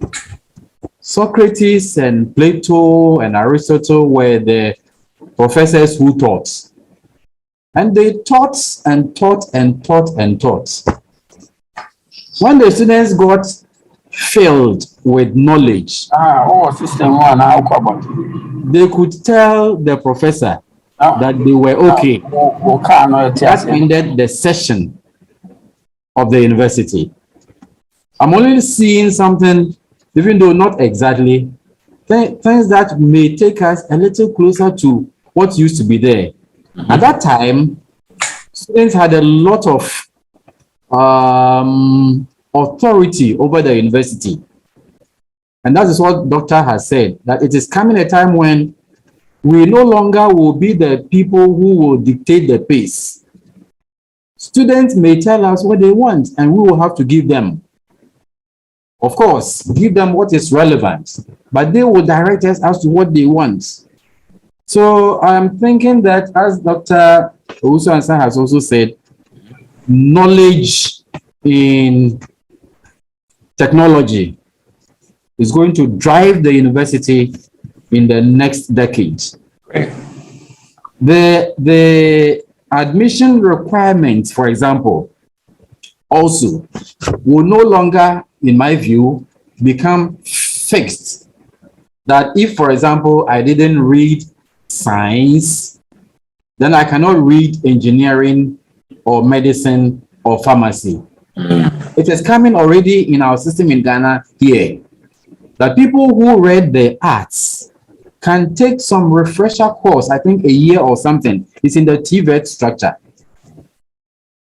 Socrates and Plato and Aristotle were the professors who taught. And they taught and taught and taught and taught. When the students got filled with knowledge, they could tell the professor that they were okay. That ended the session of the university. I'm only seeing something, even though not exactly, things that may take us a little closer to what used to be there. At that time, students had a lot of authority over the university. And that is what Doctor has said, that it is coming a time when we no longer will be the people who will dictate the pace. Students may tell us what they want, and we will have to give them. Of course, give them what is relevant, but they will direct us as to what they want. So I'm thinking that, as Dr. Owusu-Ansah has also said, knowledge in technology is going to drive the university in the next decade. Great. The admission requirements, for example, also will no longer, in my view, become fixed. That if, for example, I didn't read science, then I cannot read engineering or medicine or pharmacy. It is coming already in our system in Ghana here, that people who read the arts can take some refresher course, I think a year or something. It's in the TVET structure.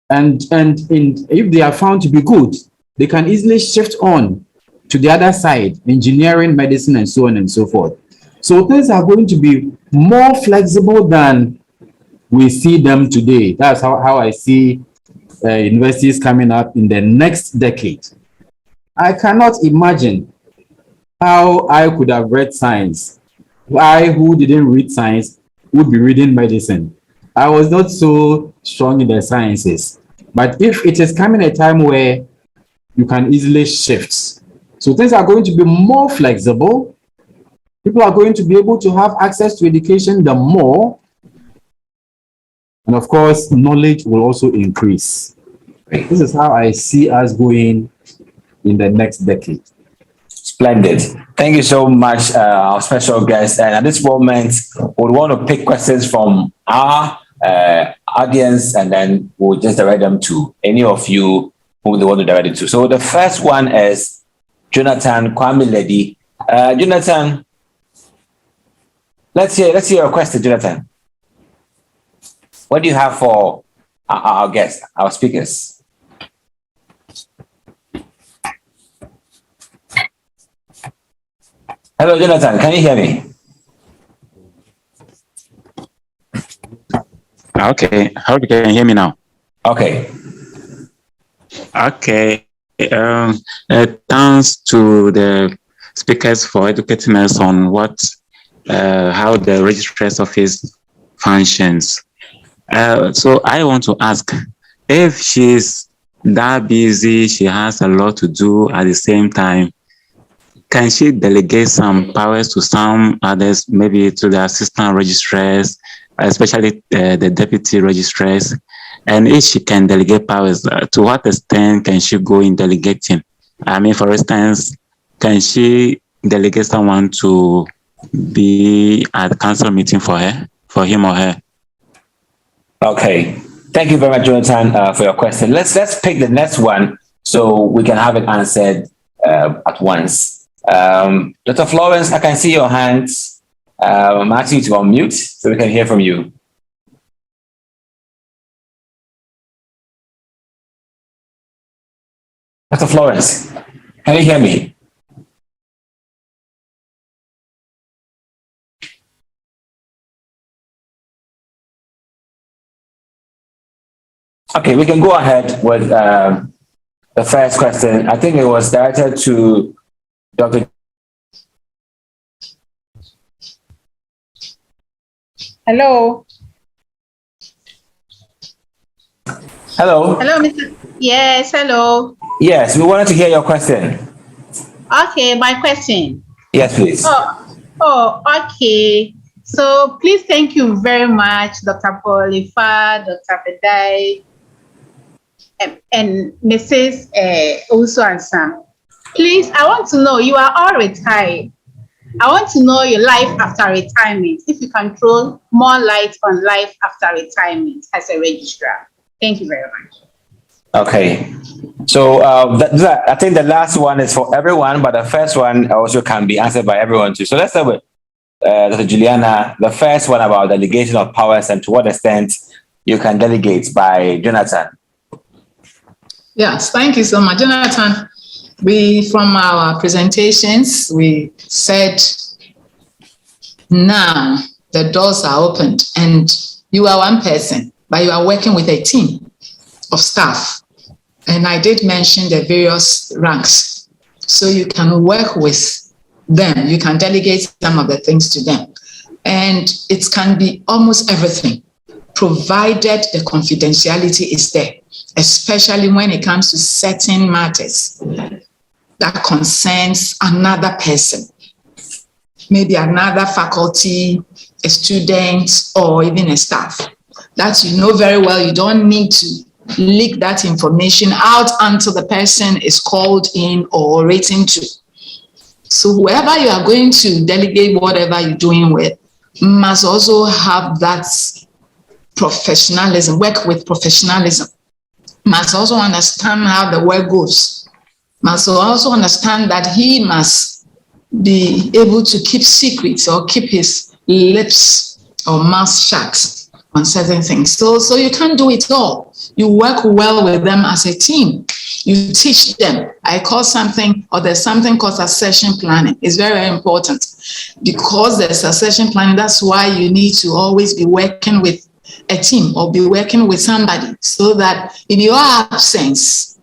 And if they are found to be good, they can easily shift on to the other side, engineering, medicine, and so on and so forth. So things are going to be more flexible than we see them today. That's how I see universities coming up in the next decade. I cannot imagine how I could have read science. I, who didn't read science, would be reading medicine. I was not so strong in the sciences. But if it is coming a time where you can easily shift, so things are going to be more flexible, people are going to be able to have access to education the more, and of course, knowledge will also increase. This is how I see us going in the next decade. Splendid. Thank you so much, our special guest. And at this moment, we want to pick questions from our audience, and then we'll just direct them to any of you who they want to direct it to. So the first one is Jonathan Kwame Ledi. Jonathan, let's hear your question, Jonathan. What do you have for our guests, our speakers? Hello, Jonathan. Can you hear me? Okay. Hope you can hear me now. Okay. Okay. Thanks to the speakers for educating us on how the registrar's office functions. So I want to ask, if she's that busy, she has a lot to do at the same time, can she delegate some powers to some others, maybe to the assistant registrars, especially the deputy registrars? And if she can delegate powers, to what extent can she go in delegating? I mean, for instance, can she delegate someone to be at the council meeting for him or her? Okay. Thank you very much, Jonathan, for your question. Let's pick the next one so we can have it answered at once. Dr. Florence, I can see your hands. I'm asking you to unmute so we can hear from you. Dr. Florence, can you hear me? Okay, we can go ahead with the first question. I think it was directed to Dr. Hello. Hello. Hello, Mr. Yes, hello. Yes, we wanted to hear your question. Okay, my question. Yes, please. Okay. So please thank you very much, Dr. Polifa, Dr. Bedai, and Mrs. Also and Sam. Please, I want to know, you are all retired. I want to know your life after retirement, if you can throw more light on life after retirement as a registrar. Thank you very much. Okay. So I think the last one is for everyone, but the first one also can be answered by everyone too. So let's start with Dr. Juliana. The first one about delegation of powers and to what extent you can delegate, by Jonathan. Yes, thank you so much, Jonathan. From our presentations, we said now the doors are opened and you are one person, but you are working with a team of staff. And I did mention the various ranks. So you can work with them. You can delegate some of the things to them. And it can be almost everything, provided the confidentiality is there, especially when it comes to certain matters that concerns another person, maybe another faculty, a student, or even a staff. That you know very well, you don't need to leak that information out until the person is called in or written to. So whoever you are going to delegate whatever you're doing with must also have that professionalism, work with professionalism, must also understand how the work goes, must also understand that he must be able to keep secrets or keep his lips or mouth shut on certain things. So you can't do it all. You work well with them as a team. You teach them. I call something, or there's something called succession planning. It's very, very important because there's succession planning. That's why you need to always be working with a team or be working with somebody so that in your absence,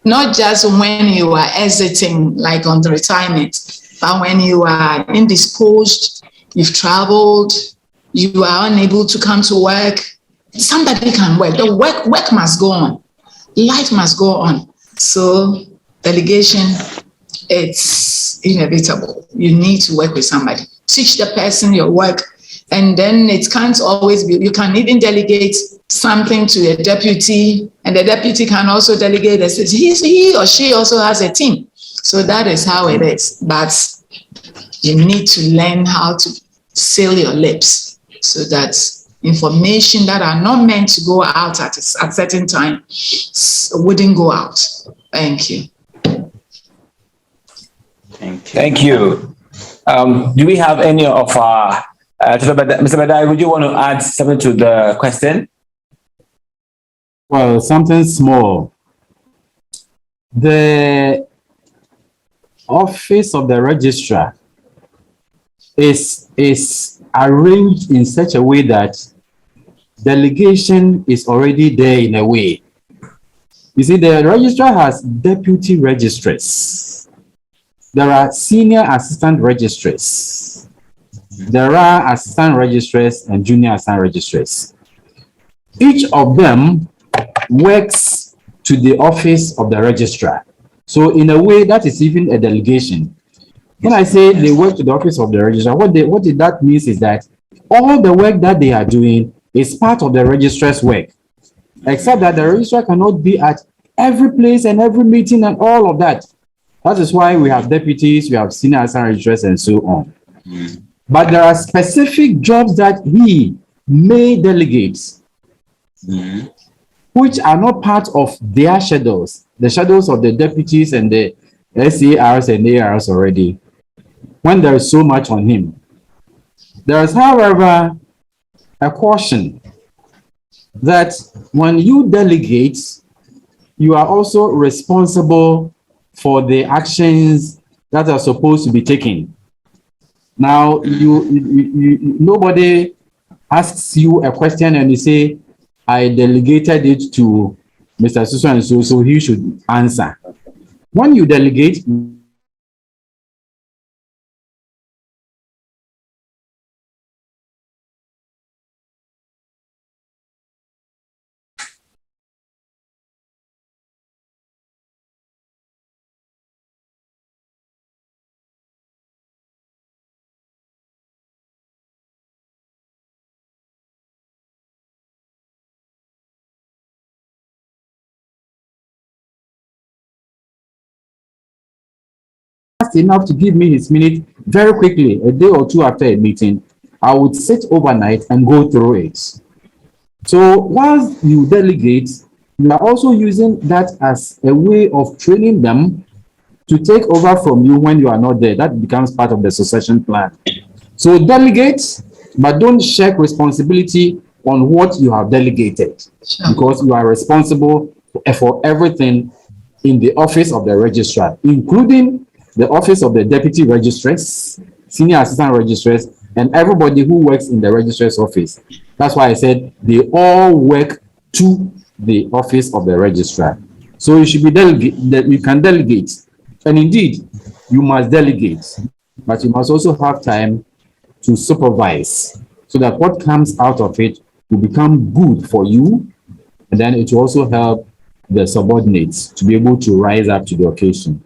not just when you are exiting, like on the retirement, but when you are indisposed, you've traveled, you are unable to come to work, somebody can work. The work must go on. Life must go on. So delegation, it's inevitable. You need to work with somebody. Teach the person your work. And then it can't always be, you can even delegate something to a deputy, and the deputy can also delegate. He or she also has a team. So that is how it is. But you need to learn how to seal your lips so that information that are not meant to go out at a certain time wouldn't go out. Thank you. Thank you. Do we have any of our, Mr. Badai, would you want to add something to the question? Well, something small. The office of the registrar is arranged in such a way that delegation is already there in a way. You see, the registrar has deputy registrars. There are senior assistant registrars. There are assistant registrars and junior assistant registrars. Each of them works to the office of the registrar. So in a way, that is even a delegation. When I say they work to the office of the registrar, what that means is that all the work that they are doing is part of the registrar's work, except that the registrar cannot be at every place and every meeting and all of that. That is why we have deputies, we have senior assistant registrars, and so on. But there are specific jobs that he may delegate, which are not part of their schedules, the schedules of the deputies and the SARs and ARs already, when there is so much on him. There is, however, a caution that when you delegate, you are also responsible for the actions that are supposed to be taken. Now, nobody asks you a question and you say, I delegated it to Mr. Susan, so he should answer. When you delegate, fast enough to give me his minute very quickly, a day or two after a meeting, I would sit overnight and go through it. So once you delegate, you are also using that as a way of training them to take over from you when you are not there. That becomes part of the succession plan. So delegate, but don't shirk responsibility on what you have delegated, because you are responsible for everything in the office of the registrar, including the office of the deputy registrars, senior assistant registrars, and everybody who works in the registrar's office. That's why I said they all work to the office of the registrar. So you should be delegate, that you can delegate. And indeed, you must delegate, but you must also have time to supervise so that what comes out of it will become good for you. And then it will also help the subordinates to be able to rise up to the occasion.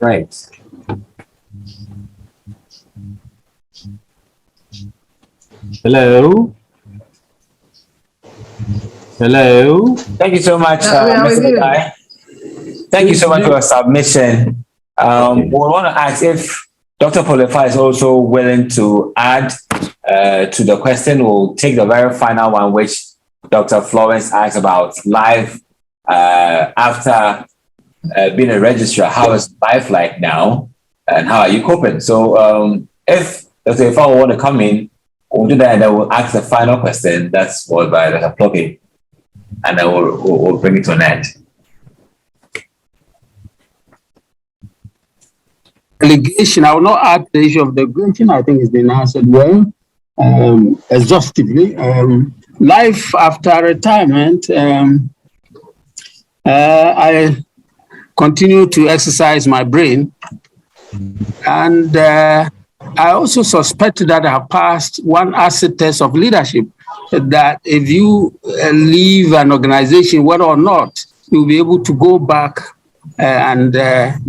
Right. Hello. Hello. Thank you so much, Mr. Mutai. Thank you so much for your submission. We want to ask if Dr. Polefa is also willing to add to the question. We'll take the very final one, which Dr. Florence asked about life after being a registrar. How is life like now, and how are you coping? So if Dr. Polefa will want to come in, we'll do that, and then we'll ask the final question. That's followed by Dr. Ploke, and then we'll bring it to an end. Delegation, I will not add the issue of delegation. I think it's been answered well, exhaustively. Life after retirement, I continue to exercise my brain, and I also suspect that I have passed one acid test of leadership, that if you leave an organization, whether or not, you'll be able to go back and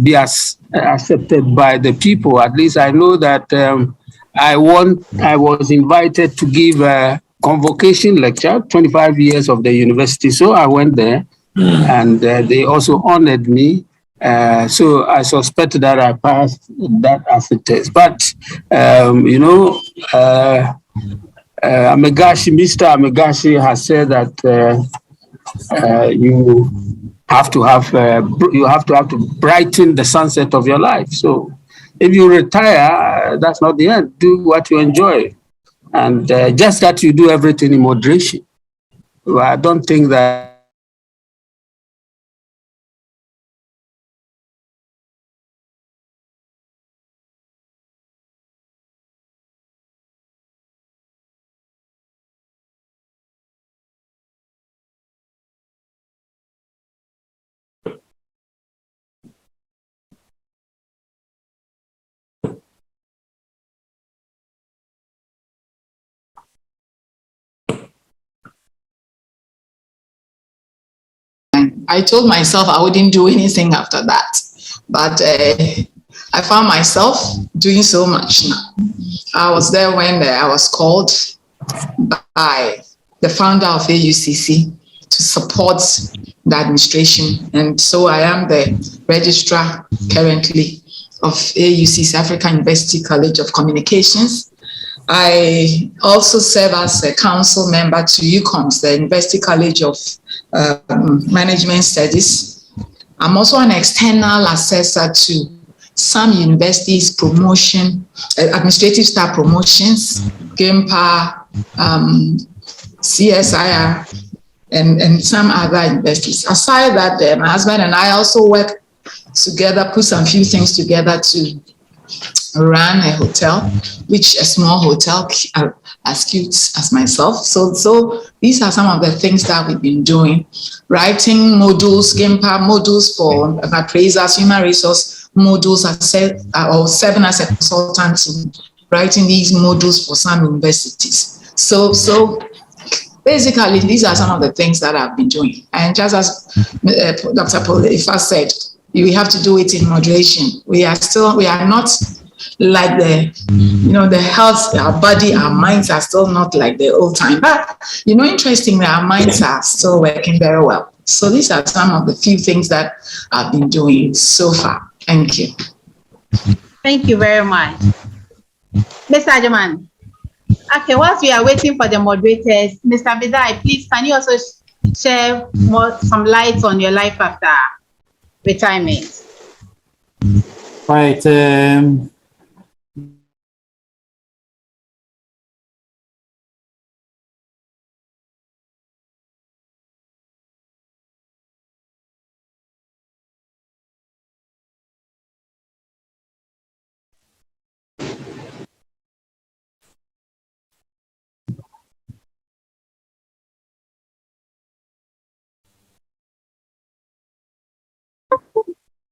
be accepted by the people. At least I know that I was invited to give a convocation lecture, 25 years of the university. So I went there, and they also honored me. So I suspect that I passed that acid test. But, Mr. Amegashi has said that you have to brighten the sunset of your life. So if you retire, that's not the end. Do what you enjoy, and just that you do everything in moderation. Well, I don't think that I told myself I wouldn't do anything after that, but I found myself doing so much now. I was there when I was called by the founder of AUCC to support the administration, and so I am the registrar currently of AUCC, African University College of Communications. I also serve as a council member to UCOMS, the University College of Management Studies. I'm also an external assessor to some universities' promotion, administrative staff promotions, GIMPA, CSIR, and some other universities. Aside that, my husband and I also work together, put some few things together to run a hotel, which a small hotel as cute as myself. So these are some of the things that we've been doing. Writing modules, GIMPA modules for appraisers, human resource modules, or serving as a consultant in writing these modules for some universities. So basically, these are some of the things that I've been doing. And just as Dr. Polefa said, we have to do it in moderation. We are not like the health, our body, our minds are still not like the old time. But, interestingly, our minds are still working very well. So these are some of the few things that I've been doing so far. Thank you. Thank you very much. Mr. Ajaman. Okay, whilst we are waiting for the moderators, Mr. Bidai, please, can you also share some light on your life after retirement? Right.